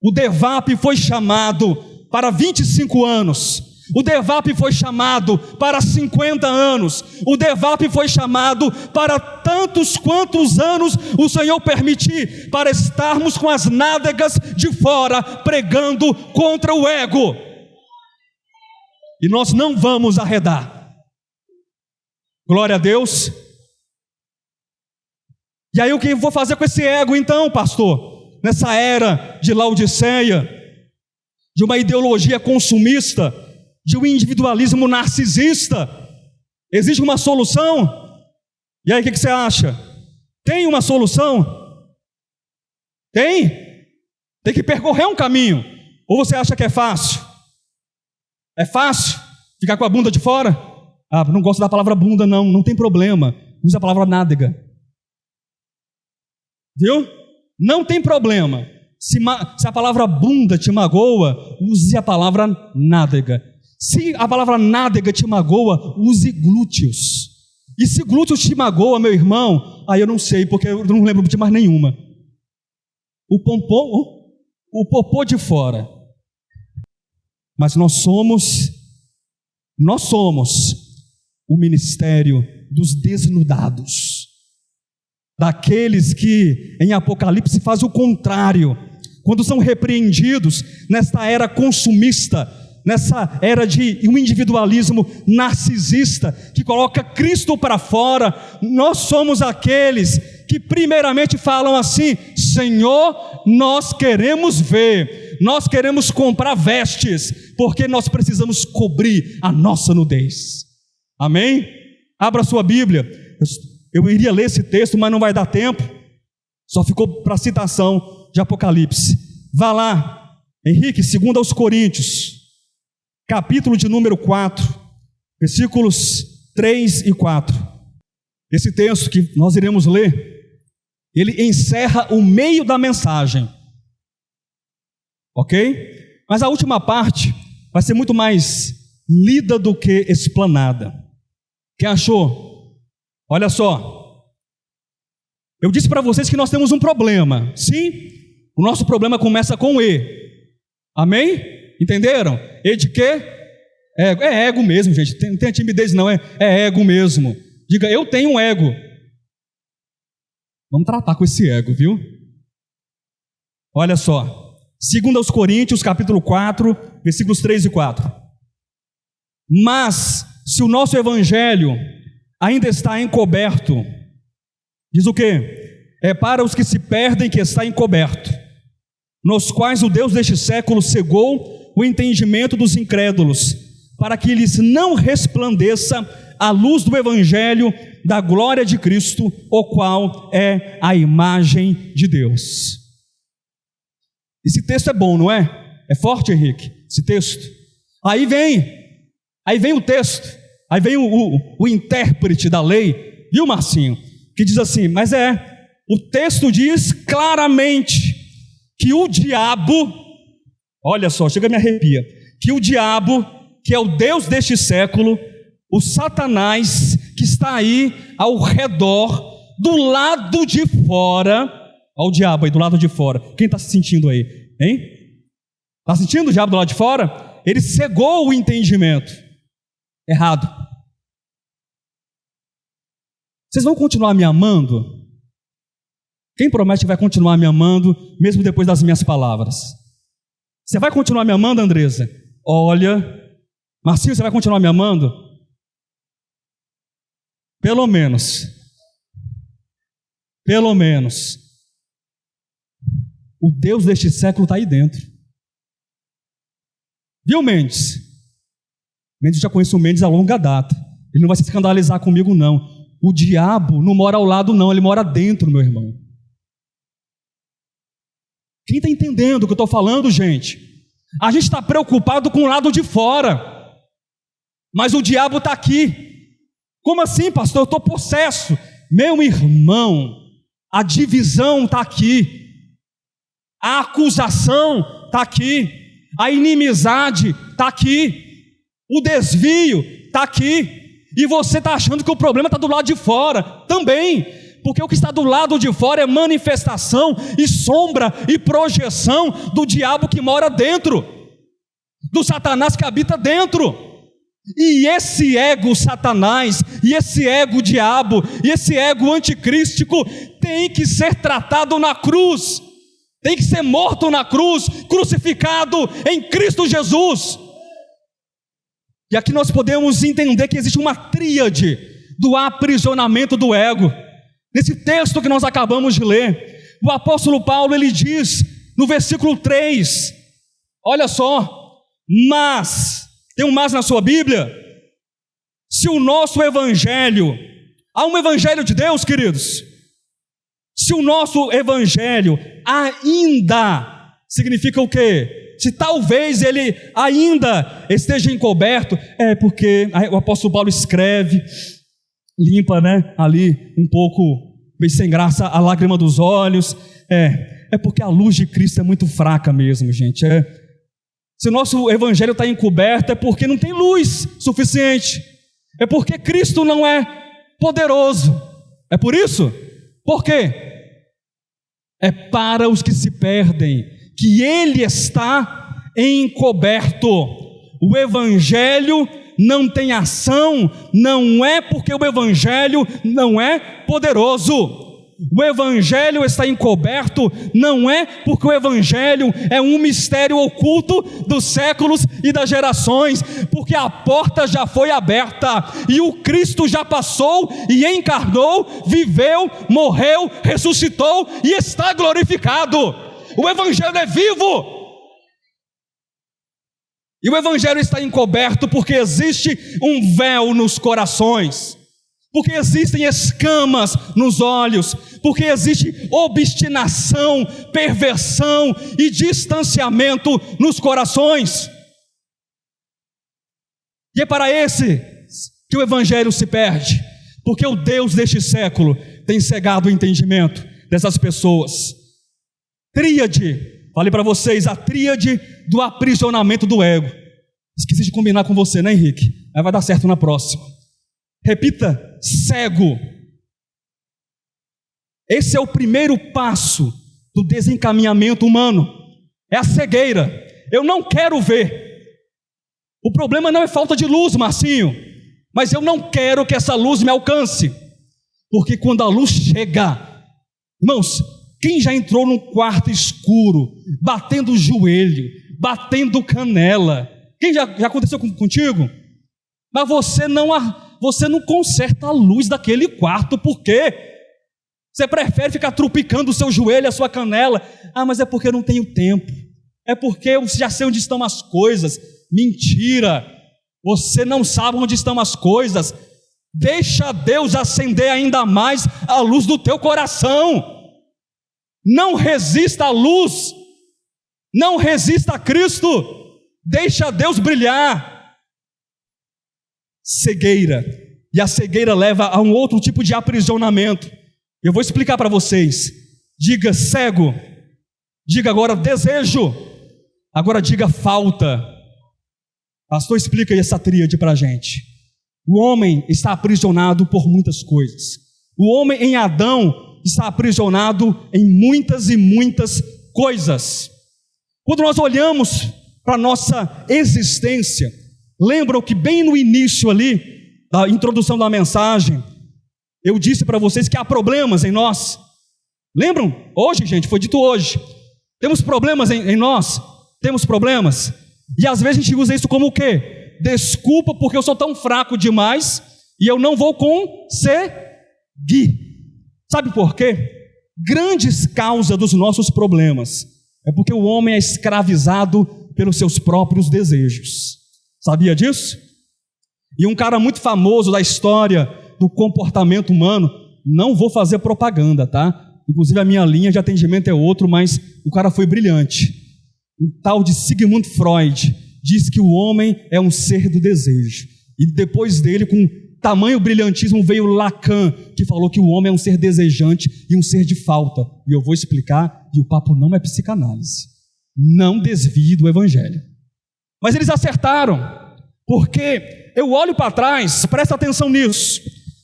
O DEVAP foi chamado para 25 anos. O DEVAP foi chamado para 50 anos. O DEVAP foi chamado para tantos quantos anos o Senhor permitir, para estarmos com as nádegas de fora, pregando contra o ego. E nós não vamos arredar. Glória a Deus. E aí o que eu vou fazer com esse ego então, pastor? Nessa era de Laodiceia, de uma ideologia consumista, de um individualismo narcisista, existe uma solução? E aí o que você acha? Tem uma solução? Tem? Tem que percorrer um caminho. Ou você acha que é fácil? É fácil ficar com a bunda de fora? Ah, não gosto da palavra bunda, não tem problema. Usa a palavra nádega. Viu? Não tem problema. Se a palavra bunda te magoa, use a palavra nádega. Se a palavra nádega te magoa, use glúteos. E se glúteos te magoa, meu irmão, aí eu não sei, porque eu não lembro de mais nenhuma. O popô de fora. Mas nós somos o ministério dos desnudados, daqueles que em Apocalipse faz o contrário, quando são repreendidos nesta era consumista, nessa era de um individualismo narcisista, que coloca Cristo para fora. Nós somos aqueles que primeiramente falam assim: Senhor, nós queremos ver, nós queremos comprar vestes, porque nós precisamos cobrir a nossa nudez. Amém? Abra sua Bíblia. Eu iria ler esse texto, mas não vai dar tempo, só ficou para citação de Apocalipse. Vá lá, Henrique, 2 aos Coríntios, capítulo de número 4, versículos 3 e 4. Esse texto que nós iremos ler, ele encerra o meio da mensagem, ok? Mas a última parte vai ser muito mais lida do que explanada. Quem achou? Olha só, eu disse para vocês que nós temos um problema. Sim, o nosso problema começa com E. Amém? Entenderam? E de quê? É ego mesmo, gente. Não tem timidez, não. É ego mesmo. Diga, eu tenho um ego. Vamos tratar com esse ego, viu? Olha só. 2 Coríntios, capítulo 4, versículos 3 e 4. Mas, se o nosso evangelho ainda está encoberto, diz o quê? É para os que se perdem que está encoberto, nos quais o Deus deste século cegou o entendimento dos incrédulos, para que lhes não resplandeça a luz do evangelho da glória de Cristo, o qual é a imagem de Deus. Esse texto é bom, não é? É forte, Henrique, esse texto. Aí vem o texto, aí vem o intérprete da lei, viu, Marcinho? Que diz assim, mas o texto diz claramente que o diabo, olha só, chega a me arrepia, que o diabo, que é o Deus deste século, o Satanás, que está aí ao redor, do lado de fora, olha o diabo aí do lado de fora, quem está se sentindo aí, hein? Está sentindo o diabo do lado de fora? Ele cegou o entendimento, errado. Vocês vão continuar me amando? Quem promete que vai continuar me amando, mesmo depois das minhas palavras? Você vai continuar me amando, Andresa? Olha, Marcinho, você vai continuar me amando? Pelo menos. O Deus deste século está aí dentro. Viu, Mendes? Mendes, já conheço o Mendes há longa data. Ele não vai se escandalizar comigo, não. O diabo não mora ao lado, não. Ele mora dentro, meu irmão. Quem está entendendo o que eu estou falando, gente? A gente está preocupado com o lado de fora, mas o diabo está aqui. Como assim, pastor? Eu estou possesso. Meu irmão, a divisão está aqui, a acusação está aqui, a inimizade está aqui, o desvio está aqui, e você está achando que o problema está do lado de fora também, porque o que está do lado de fora é manifestação e sombra e projeção do diabo que mora dentro, do Satanás que habita dentro. E esse ego Satanás, e esse ego diabo, e esse ego anticrístico tem que ser tratado na cruz, tem que ser morto na cruz, crucificado em Cristo Jesus. E aqui nós podemos entender que existe uma tríade do aprisionamento do ego. Nesse texto que nós acabamos de ler, o apóstolo Paulo, ele diz no versículo 3, olha só, mas, tem um mas na sua Bíblia? Se o nosso evangelho, há um evangelho de Deus, queridos, se o nosso evangelho ainda, significa o quê? Se talvez ele ainda esteja encoberto, é porque o apóstolo Paulo escreve, limpa, ali um pouco, meio sem graça, a lágrima dos olhos, é porque a luz de Cristo é muito fraca mesmo, gente, se o nosso evangelho está encoberto, é porque não tem luz suficiente, é porque Cristo não é poderoso, é por isso? Por quê? É para os que se perdem, que Ele está encoberto. O evangelho não tem ação, não é porque o evangelho não é poderoso. O evangelho está encoberto, não é porque o evangelho é um mistério oculto dos séculos e das gerações, porque a porta já foi aberta, e o Cristo já passou e encarnou, viveu, morreu, ressuscitou e está glorificado. O evangelho é vivo, e o evangelho está encoberto porque existe um véu nos corações, porque existem escamas nos olhos, porque existe obstinação, perversão e distanciamento nos corações. E é para esse que o evangelho se perde, porque o Deus deste século tem cegado o entendimento dessas pessoas. Tríade, falei para vocês, a tríade do aprisionamento do ego. Esqueci de combinar com você, né, Henrique? Aí vai dar certo na próxima. Repita, cego. Esse é o primeiro passo do desencaminhamento humano, é a cegueira. Eu não quero ver, O problema não é falta de luz, Marcinho, mas eu não quero que essa luz me alcance, porque quando a luz chega, irmãos, quem já entrou num quarto escuro, batendo o joelho, batendo canela? Quem já aconteceu contigo? Mas você não conserta a luz daquele quarto, por quê? Você prefere ficar trupicando o seu joelho, a sua canela. Mas é porque eu não tenho tempo, é porque eu já sei onde estão as coisas. Mentira, você não sabe onde estão as coisas. Deixa Deus acender ainda mais a luz do teu coração. Não resista à luz, não resista a Cristo, deixa Deus brilhar. Cegueira, e a cegueira leva a um outro tipo de aprisionamento. Eu vou explicar para vocês. Diga cego, diga agora desejo, agora diga falta. Pastor, explica aí essa tríade para a gente. O homem está aprisionado por muitas coisas. O homem em Adão está aprisionado em muitas e muitas coisas. Quando nós olhamos para a nossa existência, lembram que bem no início ali, da introdução da mensagem, eu disse para vocês que há problemas em nós. Lembram? Hoje, gente, foi dito hoje. Temos problemas em nós? Temos problemas. E às vezes a gente usa isso como o quê? Desculpa porque eu sou tão fraco demais e eu não vou conseguir. Sabe por quê? Grandes causas dos nossos problemas é porque o homem é escravizado pelos seus próprios desejos. Sabia disso? E um cara muito famoso da história do comportamento humano, não vou fazer propaganda, tá? Inclusive a minha linha de atendimento é outro, mas o cara foi brilhante. Um tal de Sigmund Freud diz que o homem é um ser do desejo. E depois dele, com tamanho brilhantismo, veio Lacan, que falou que o homem é um ser desejante e um ser de falta. E eu vou explicar, e o papo não é psicanálise. Não desvie do evangelho. Mas eles acertaram, porque eu olho para trás, presta atenção nisso.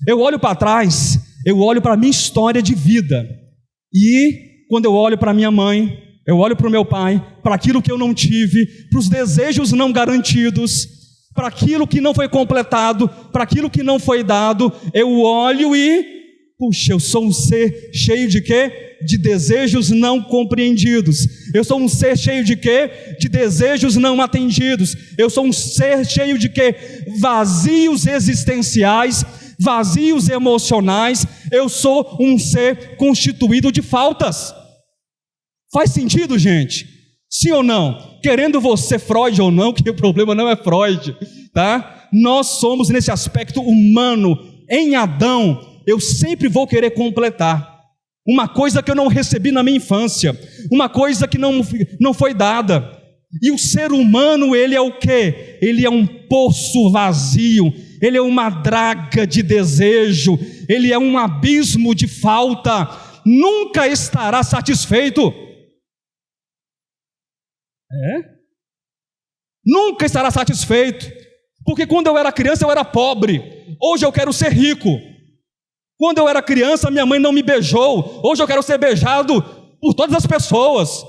Eu olho para trás, eu olho para a minha história de vida. E quando eu olho para minha mãe, eu olho para o meu pai, para aquilo que eu não tive, para os desejos não garantidos, para aquilo que não foi completado, para aquilo que não foi dado, eu olho e, puxa, eu sou um ser cheio de quê? De desejos não compreendidos. Eu sou um ser cheio de quê? De desejos não atendidos. Eu sou um ser cheio de quê? Vazios existenciais, vazios emocionais. Eu sou um ser constituído de faltas. Faz sentido, gente? Sim ou não? Querendo você Freud ou não, que o problema não é Freud, tá? Nós somos nesse aspecto humano. Em Adão, eu sempre vou querer completar uma coisa que eu não recebi na minha infância, uma coisa que não foi dada. E o ser humano, ele é o quê? Ele é um poço vazio, ele é uma draga de desejo, ele é um abismo de falta, nunca estará satisfeito. Nunca estará satisfeito, porque quando eu era criança eu era pobre, hoje eu quero ser rico. Quando eu era criança minha mãe não me beijou, hoje eu quero ser beijado por todas as pessoas.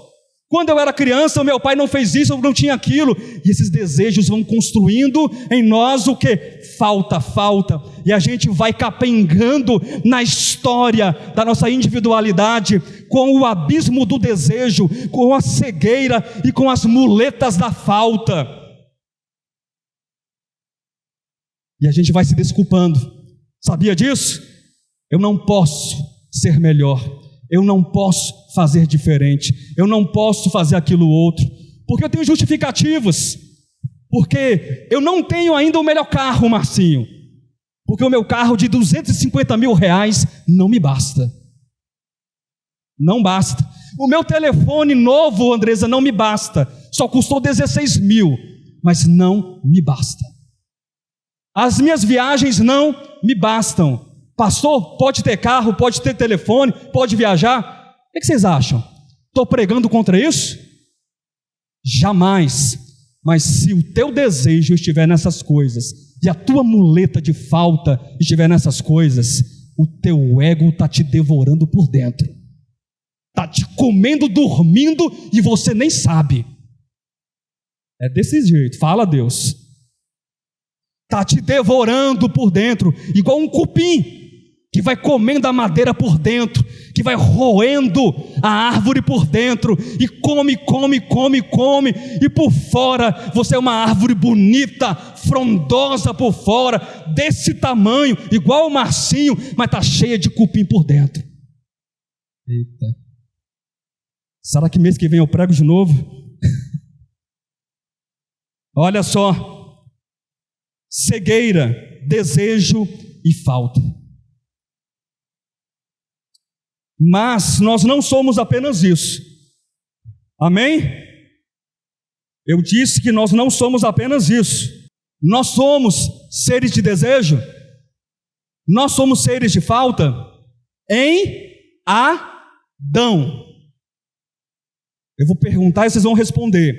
Quando eu era criança o meu pai não fez isso, eu não tinha aquilo, e esses desejos vão construindo em nós o que? Falta, e a gente vai capengando na história da nossa individualidade, com o abismo do desejo, com a cegueira e com as muletas da falta, e a gente vai se desculpando. Sabia disso? Eu não posso ser melhor, eu não posso fazer diferente, eu não posso fazer aquilo outro, porque eu tenho justificativas, porque eu não tenho ainda o melhor carro, Marcinho, porque o meu carro de 250 mil reais não me basta, não basta. O meu telefone novo, Andresa, não me basta, só custou 16 mil, mas não me basta. As minhas viagens não me bastam. Pastor, pode ter carro, pode ter telefone, pode viajar. O que vocês acham? Estou pregando contra isso? Jamais. Mas se o teu desejo estiver nessas coisas, e a tua muleta de falta estiver nessas coisas, o teu ego está te devorando por dentro, está te comendo, dormindo, e você nem sabe. É desse jeito, fala a Deus. está te devorando por dentro, igual um cupim, que vai comendo a madeira por dentro, que vai roendo a árvore por dentro, e come, e por fora, você é uma árvore bonita, frondosa por fora, desse tamanho, igual o Marcinho, mas está cheia de cupim por dentro. Eita, será que mês que vem eu prego de novo? Olha só, cegueira, desejo e falta. Mas nós não somos apenas isso, amém? Eu disse que nós não somos apenas isso, nós somos seres de desejo, nós somos seres de falta em Adão. Eu vou perguntar e vocês vão responder.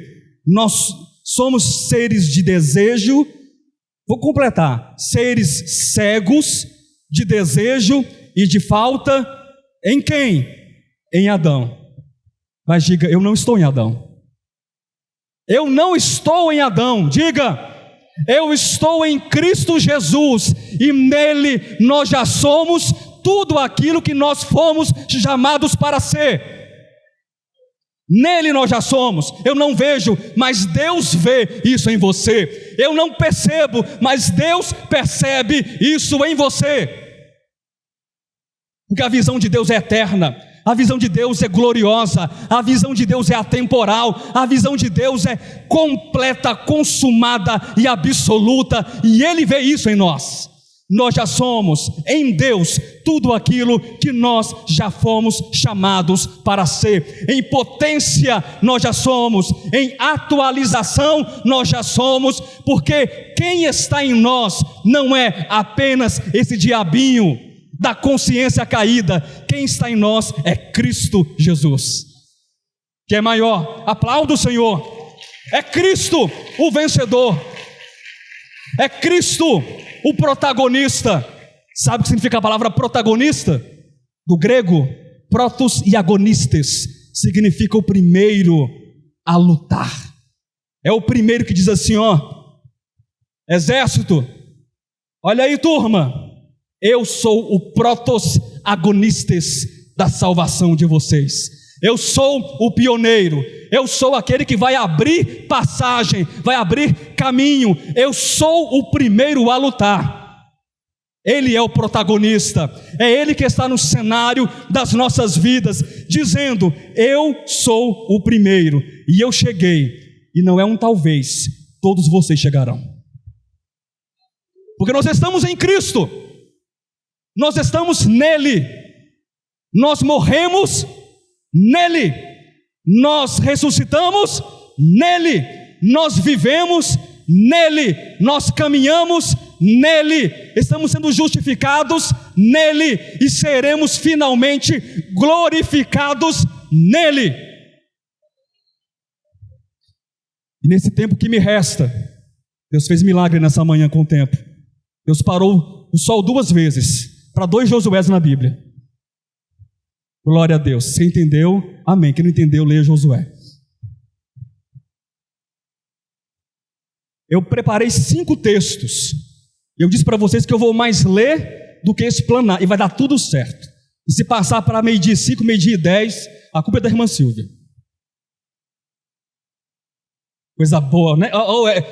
Nós somos seres de desejo, vou completar, seres cegos de desejo e de falta em quem? Em Adão. Mas diga, eu não estou em Adão. Eu não estou em Adão. Diga, eu estou em Cristo Jesus, e nele nós já somos tudo aquilo que nós fomos chamados para ser. Nele nós já somos. Eu não vejo, mas Deus vê isso em você. Eu não percebo, mas Deus percebe isso em você. Porque a visão de Deus é eterna, a visão de Deus é gloriosa, a visão de Deus é atemporal, a visão de Deus é completa, consumada e absoluta, e Ele vê isso em nós. Nós já somos em Deus tudo aquilo que nós já fomos chamados para ser. Em potência nós já somos, em atualização nós já somos, porque quem está em nós não é apenas esse diabinho da consciência caída. Quem está em nós é Cristo Jesus, que é maior. Aplauda o Senhor. É Cristo o vencedor, é Cristo o protagonista. Sabe o que significa a palavra protagonista? Do grego, protos e agonistes, significa o primeiro a lutar. É o primeiro que diz assim, ó, exército, olha aí, turma, eu sou o protos agonistes da salvação de vocês. Eu sou o pioneiro, eu sou aquele que vai abrir passagem, vai abrir caminho. Eu sou o primeiro a lutar. Ele é o protagonista, é Ele que está no cenário das nossas vidas, dizendo, eu sou o primeiro, e eu cheguei, e não é um talvez, todos vocês chegarão. Porque nós estamos em Cristo, nós estamos nele, nós morremos nele, nós ressuscitamos nele, nós vivemos nele, nós caminhamos nele, estamos sendo justificados nele e seremos finalmente glorificados nele. E nesse tempo que me resta, Deus fez milagre nessa manhã com o tempo. Deus parou o sol 2 vezes para 2 Josués na Bíblia. Glória a Deus. Você entendeu? Amém. Quem não entendeu, leia Josué. Eu preparei 5 textos. Eu disse para vocês que eu vou mais ler do que explanar, e vai dar tudo certo. E se passar para meio-dia 5, meio-dia 10, a culpa é da irmã Silvia. Coisa boa, né?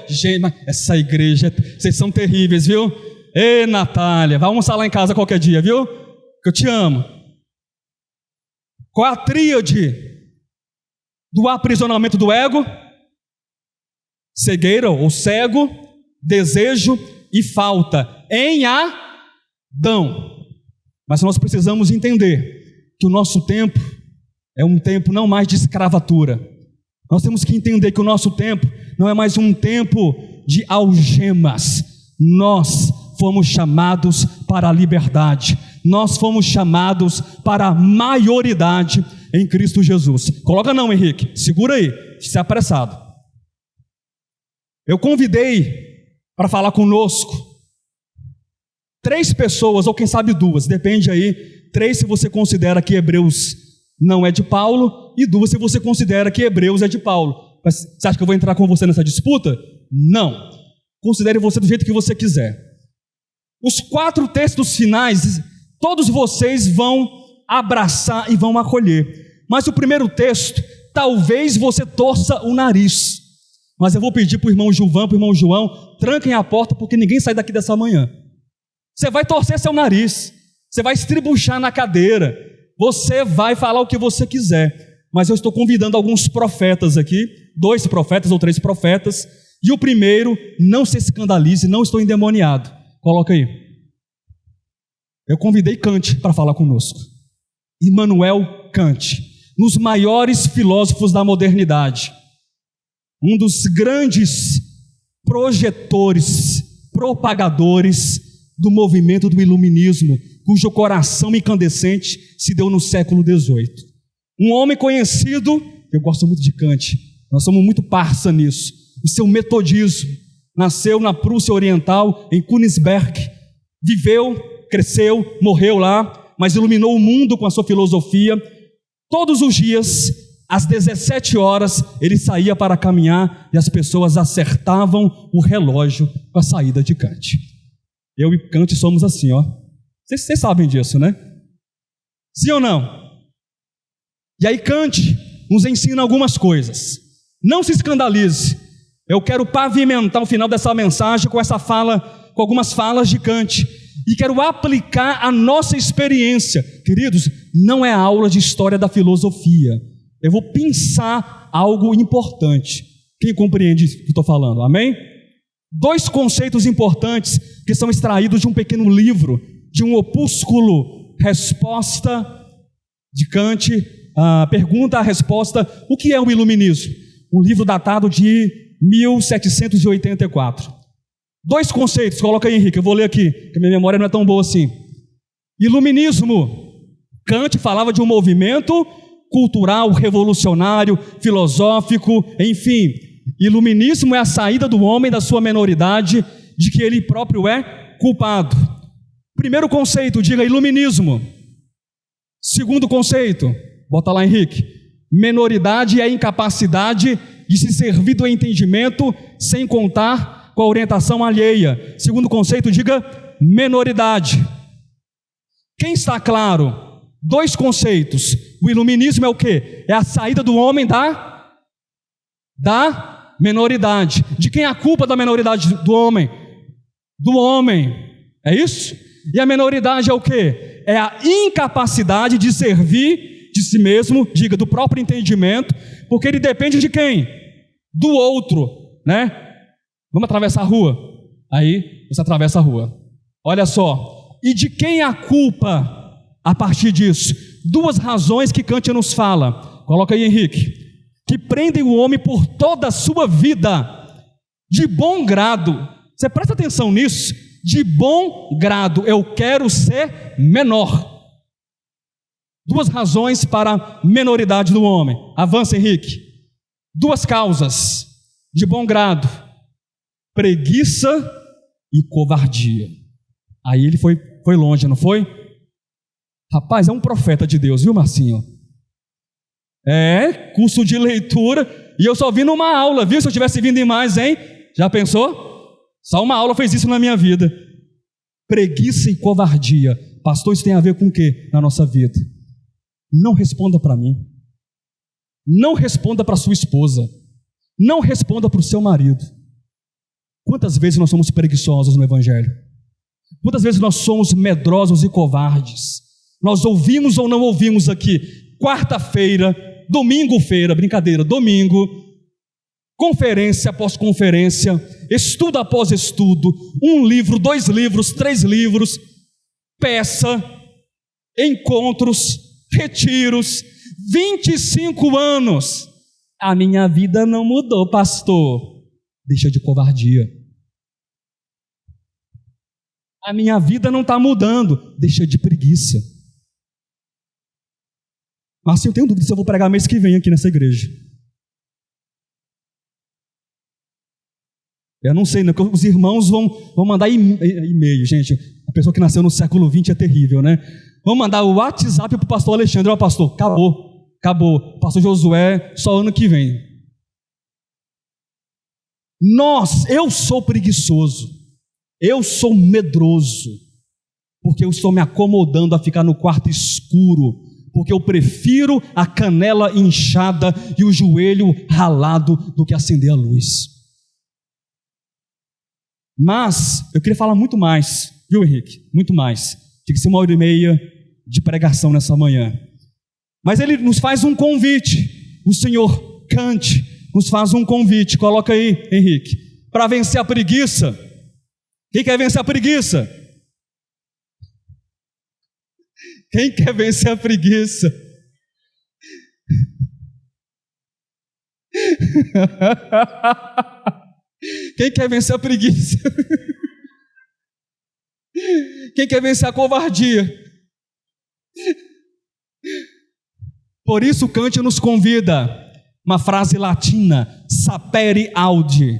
Gente, essa igreja, vocês são terríveis, viu? Ei, Natália, vai almoçar lá em casa qualquer dia, viu? Que eu te amo. Qual é a tríade do aprisionamento do ego? Cegueira ou cego, desejo e falta em Adão. Mas nós precisamos entender que o nosso tempo é um tempo não mais de escravatura. Nós temos que entender que o nosso tempo não é mais um tempo de algemas. Nós fomos chamados para a liberdade. Nós fomos chamados para a maioridade em Cristo Jesus. Coloca não, Henrique, segura aí, se é apressado. Eu convidei para falar conosco 3 pessoas, ou quem sabe 2, depende aí, 3 se você considera que Hebreus não é de Paulo, e 2 se você considera que Hebreus é de Paulo. Mas você acha que eu vou entrar com você nessa disputa? Não. considere você do jeito que você quiser. Os 4 textos finais, todos vocês vão abraçar e vão acolher. Mas o primeiro texto, talvez você torça o nariz. Mas eu vou pedir para o irmão Gilvan, para o irmão João, tranquem a porta, porque ninguém sai daqui dessa manhã. Você vai torcer seu nariz, você vai estribuchar na cadeira, você vai falar o que você quiser. Mas eu estou convidando alguns profetas aqui, 2 profetas ou 3 profetas, e o primeiro, não se escandalize, não estou endemoniado. Coloca aí. Eu convidei Kant para falar conosco. Immanuel Kant, um dos maiores filósofos da modernidade, um dos grandes projetores, propagadores do movimento do iluminismo, cujo coração incandescente se deu no século XVIII. Um homem conhecido, eu gosto muito de Kant, nós somos muito parça nisso, o seu metodismo. Nasceu na Prússia Oriental, em Königsberg, viveu, cresceu, morreu lá, mas iluminou o mundo com a sua filosofia. Todos os dias, às 17 horas, ele saía para caminhar e as pessoas acertavam o relógio com a saída de Kant. Eu e Kant somos assim, ó. Vocês sabem disso, né? Sim ou não? E aí Kant nos ensina algumas coisas. Não se escandalize. Eu quero pavimentar o final dessa mensagem com essa fala, com algumas falas de Kant. E quero aplicar a nossa experiência. Queridos, não é aula de história da filosofia. Eu vou pensar algo importante. Quem compreende o que estou falando? Amém? 2 conceitos importantes que são extraídos de um pequeno livro, de um opúsculo, resposta de Kant, a pergunta, a resposta, o que é o iluminismo? Um livro datado de 1784. 2 conceitos, coloca aí, Henrique, eu vou ler aqui, que a minha memória não é tão boa assim. Iluminismo. Kant falava de um movimento cultural, revolucionário, filosófico, enfim. Iluminismo é a saída do homem da sua menoridade, de que ele próprio é culpado. Primeiro conceito, diga iluminismo. Segundo conceito, bota lá, Henrique. Menoridade é a incapacidade de se servir do entendimento sem contar com a orientação alheia. Segundo conceito, diga menoridade. Quem está claro? 2 conceitos. O iluminismo é o quê? É a saída do homem da menoridade. De quem é a culpa da menoridade do homem? Do homem. É isso? E a menoridade é o quê? É a incapacidade de servir de si mesmo, diga, do próprio entendimento, porque ele depende de quem? Do outro, né? Vamos atravessar a rua? Aí você atravessa a rua. Olha só. E de quem é a culpa a partir disso? 2 razões que Kant nos fala. Coloca aí, Henrique. Que prendem o homem por toda a sua vida, de bom grado. Você presta atenção nisso? De bom grado. Eu quero ser menor. 2 razões para a menoridade do homem. Avança, Henrique. 2 causas de bom grado: preguiça e covardia. Aí ele foi longe, não foi? Rapaz, é um profeta de Deus, viu, Marcinho? É, curso de leitura, e eu só vim numa aula, viu? Se eu tivesse vindo em mais, hein? Já pensou? Só uma aula fez isso na minha vida. Preguiça e covardia. Pastor, isso tem a ver com o quê na nossa vida? Não responda para mim. Não responda para sua esposa. Não responda para o seu marido. Quantas vezes nós somos preguiçosos no Evangelho? Quantas vezes nós somos medrosos e covardes? Nós ouvimos ou não ouvimos aqui, quarta-feira, domingo-feira, brincadeira, domingo, conferência após conferência, estudo após estudo, 1 livro, 2 livros, 3 livros, peça, encontros, retiros, 25 anos. A minha vida não mudou, pastor. Deixa de covardia. A minha vida não está mudando. Deixa de preguiça. Mas eu tenho dúvida se eu vou pregar mês que vem aqui nessa igreja. Eu não sei, né? Porque os irmãos vão mandar e-mail, gente. A pessoa que nasceu no século XX é terrível, né? Vão mandar o WhatsApp para o pastor Alexandre. Ó, pastor, acabou. Pastor Josué, só ano que vem. Eu sou preguiçoso, eu sou medroso, porque eu estou me acomodando a ficar no quarto escuro, porque eu prefiro a canela inchada e o joelho ralado do que acender a luz. Mas eu queria falar muito mais, viu, Henrique? Muito mais. Tinha que ser 1h30 de pregação nessa manhã. Mas ele nos faz um convite. O Senhor Kant nos faz um convite. Coloca aí, Henrique. Para vencer a preguiça. Quem quer vencer a preguiça? Quem quer vencer a preguiça? Quem quer vencer a preguiça? Quem quer vencer a covardia? Por isso Kant nos convida, uma frase latina, sapere aude,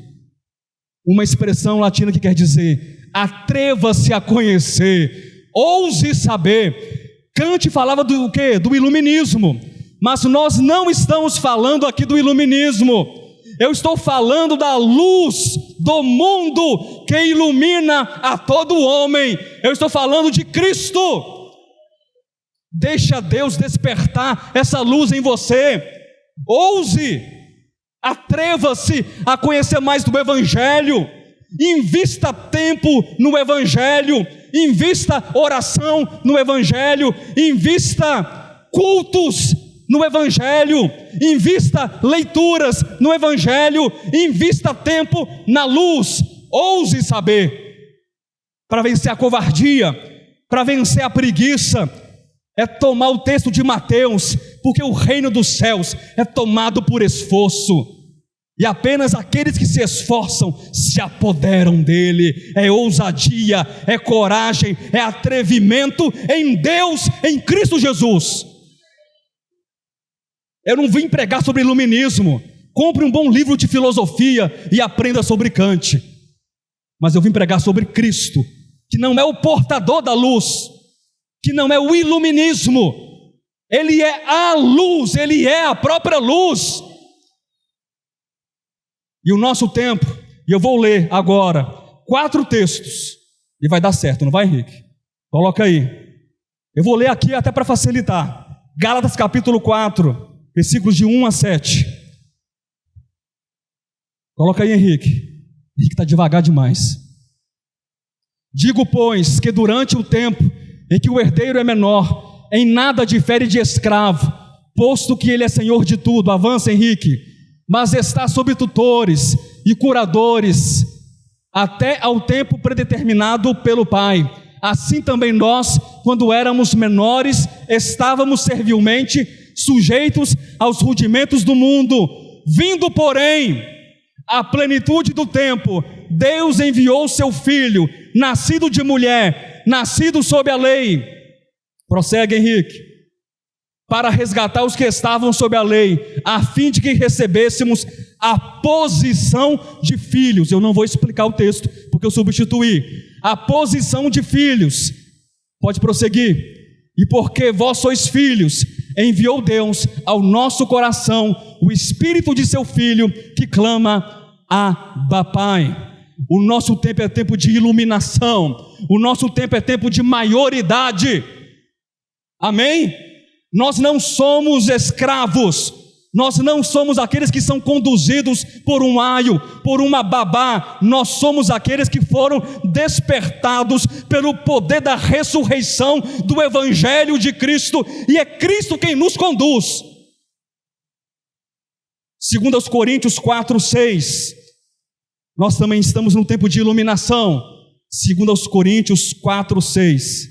uma expressão latina que quer dizer, atreva-se a conhecer, ouse saber. Kant falava do quê? Do iluminismo, mas nós não estamos falando aqui do iluminismo. Eu estou falando da luz do mundo que ilumina a todo homem. Eu estou falando de Cristo. Deixa Deus despertar essa luz em você. Ouse, atreva-se a conhecer mais do Evangelho. Invista tempo no Evangelho. Invista oração no Evangelho. Invista cultos no Evangelho, invista leituras no Evangelho, invista tempo na luz, ouse saber, para vencer a covardia, para vencer a preguiça, é tomar o texto de Mateus, porque o reino dos céus é tomado por esforço, e apenas aqueles que se esforçam se apoderam dele. É ousadia, é coragem, é atrevimento em Deus, em Cristo Jesus. Eu não vim pregar sobre iluminismo. Compre um bom livro de filosofia e aprenda sobre Kant. Mas eu vim pregar sobre Cristo, que não é o portador da luz, que não é o iluminismo. Ele é a luz, ele é a própria luz. E o nosso tempo, e eu vou ler agora 4 textos, e vai dar certo, não vai, Henrique? Coloca aí. Eu vou ler aqui até para facilitar. Gálatas capítulo 4. Versículos de 1 a 7. Coloca aí, Henrique. Henrique está devagar demais. Digo, pois, que durante o tempo em que o herdeiro é menor, em nada difere de escravo, posto que ele é senhor de tudo. Avança, Henrique. Mas está sob tutores e curadores, até ao tempo predeterminado pelo Pai. Assim também nós, quando éramos menores, estávamos servilmente sujeitos aos rudimentos do mundo. Vindo, porém, à plenitude do tempo, Deus enviou seu Filho, nascido de mulher, nascido sob a lei. Prossegue, Henrique. Para resgatar os que estavam sob a lei, a fim de que recebêssemos a posição de filhos. Eu não vou explicar o texto, porque eu substituí. A posição de filhos. Pode prosseguir. E porque vós sois filhos, enviou Deus ao nosso coração o Espírito de seu Filho, que clama, Abba, Pai. O nosso tempo é tempo de iluminação, o nosso tempo é tempo de maioridade. Amém? Nós não somos escravos, nós não somos aqueles que são conduzidos por um aio, por uma babá. Nós somos aqueles que foram despertados pelo poder da ressurreição do Evangelho de Cristo, e é Cristo quem nos conduz. 2 Coríntios 4:6. Nós também estamos num tempo de iluminação. 2 Coríntios 4:6.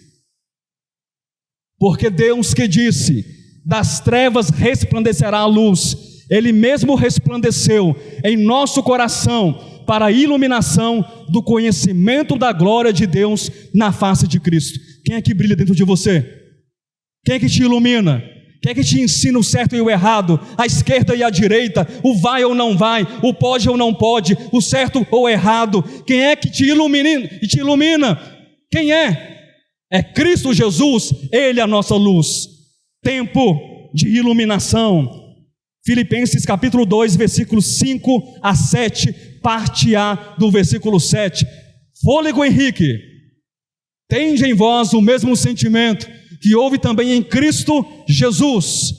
Porque Deus que disse: das trevas resplandecerá a luz, Ele mesmo resplandeceu em nosso coração para a iluminação do conhecimento da glória de Deus na face de Cristo. Quem é que brilha dentro de você? Quem é que te ilumina? Quem é que te ensina o certo e o errado, a esquerda e a direita, o vai ou não vai, o pode ou não pode, o certo ou errado? Quem é que te ilumina? Quem é? É Cristo Jesus, Ele é a nossa luz. Tempo de iluminação. Filipenses capítulo 2, versículos 5 a 7, parte A do versículo 7. Fôlego, Henrique. Tende em vós o mesmo sentimento que houve também em Cristo Jesus.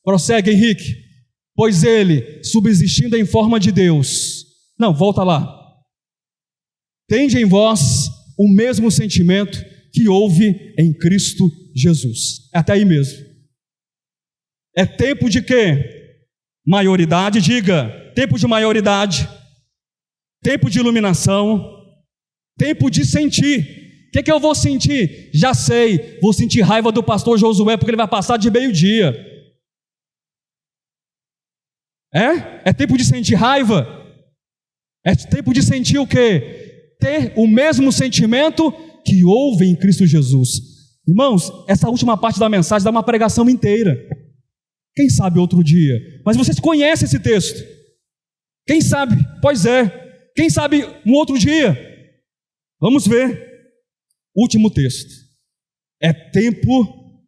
Prossegue, Henrique. Pois ele, subsistindo em forma de Deus. Não, volta lá. Tende em vós o mesmo sentimento que houve em Cristo Jesus. Até aí mesmo. É tempo de quê? Maioridade, diga. Tempo de maioridade. Tempo de iluminação. Tempo de sentir. O que eu vou sentir? Já sei. Vou sentir raiva do pastor Josué, porque ele vai passar de meio-dia. É tempo de sentir raiva. É tempo de sentir o quê? Ter o mesmo sentimento que houve em Cristo Jesus. Irmãos, essa última parte da mensagem dá uma pregação inteira. Quem sabe outro dia? Mas vocês conhecem esse texto. Quem sabe? Pois é. Quem sabe um outro dia? Vamos ver. Último texto. É tempo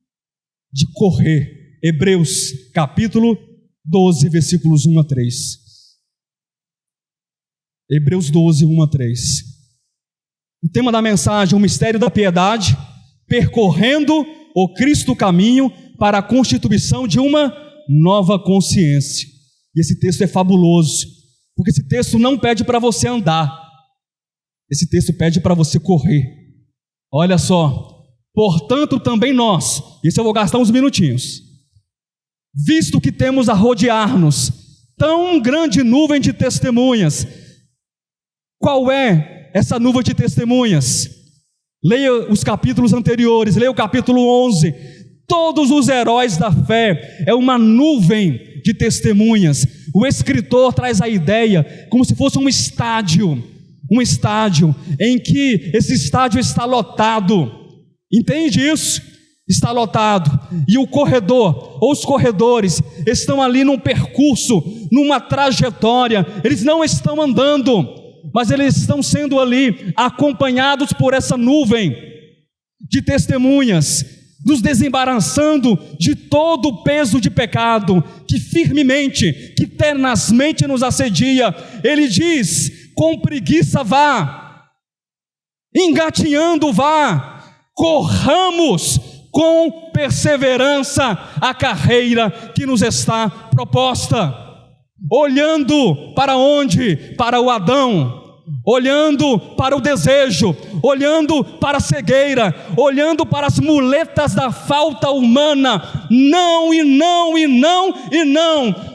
de correr. Hebreus capítulo 12, versículos 1 a 3. Hebreus 12, 1 a 3. O tema da mensagem, o mistério da piedade, percorrendo o Cristo caminho para a constituição de uma nova consciência. E esse texto é fabuloso, porque esse texto não pede para você andar, esse texto pede para você correr. Olha só, portanto também nós, isso eu vou gastar uns minutinhos, visto que temos a rodear-nos tão grande nuvem de testemunhas. Qual é essa nuvem de testemunhas? Leia os capítulos anteriores, leia o capítulo 11. Todos os heróis da fé é uma nuvem de testemunhas. O escritor traz a ideia como se fosse um estádio em que esse estádio está lotado. Entende isso? Está lotado, e o corredor, ou os corredores, estão ali num percurso, numa trajetória. Eles não estão andando, mas eles estão sendo ali acompanhados por essa nuvem de testemunhas, nos desembaraçando de todo o peso de pecado que firmemente, que tenazmente nos assedia. Ele diz: com preguiça vá, engatinhando vá, corramos com perseverança a carreira que nos está proposta. Olhando para onde? Para o Adão. Olhando para o desejo, olhando para a cegueira, olhando para as muletas da falta humana, não,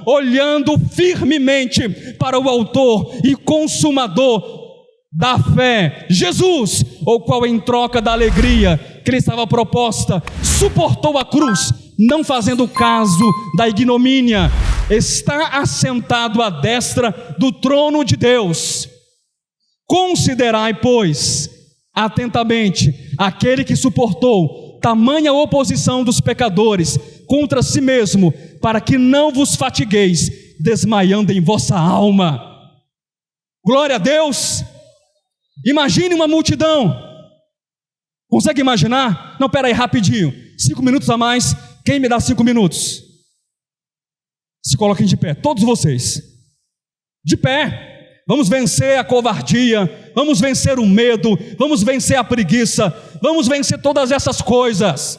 olhando firmemente para o autor e consumador da fé, Jesus, o qual em troca da alegria que lhe estava proposta, suportou a cruz, não fazendo caso da ignomínia, está assentado à destra do trono de Deus. Considerai, pois, atentamente aquele que suportou tamanha oposição dos pecadores contra si mesmo, para que não vos fatigueis, desmaiando em vossa alma. Glória a Deus. Imagine uma multidão. Consegue imaginar? Não, pera aí, rapidinho, 5 minutos a mais. Quem me dá 5 minutos? Se coloquem de pé, todos vocês, de pé. Vamos vencer a covardia, vamos vencer o medo, vamos vencer a preguiça, vamos vencer todas essas coisas.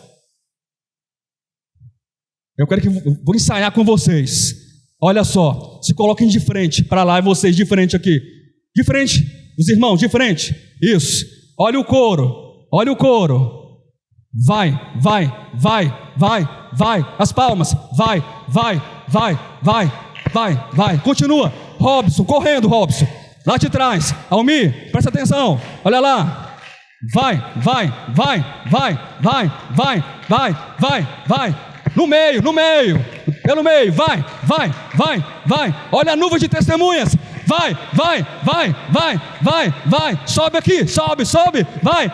Eu quero que vou ensaiar com vocês. Olha só, se coloquem de frente para lá, e vocês de frente aqui, de frente, os irmãos de frente. Isso. Olha o coro, olha o coro. Vai, as palmas. Vai. Continua. Robson, correndo, Robson. Lá de trás. Almir, presta atenção. Olha lá. Vai. No meio. Pelo meio. Vai. Olha a nuvem de testemunhas. Vai. Sobe aqui. Sobe. Vai.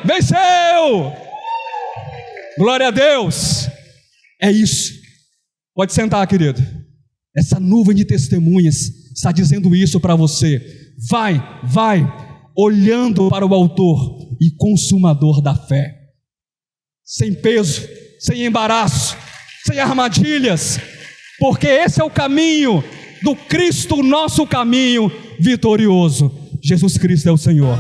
Venceu! Glória a Deus. É isso. Pode sentar, querido. Essa nuvem de testemunhas está dizendo isso para você. Vai, olhando para o autor e consumador da fé, sem peso, sem embaraço, sem armadilhas, porque esse é o caminho do Cristo, nosso caminho vitorioso. Jesus Cristo é o Senhor.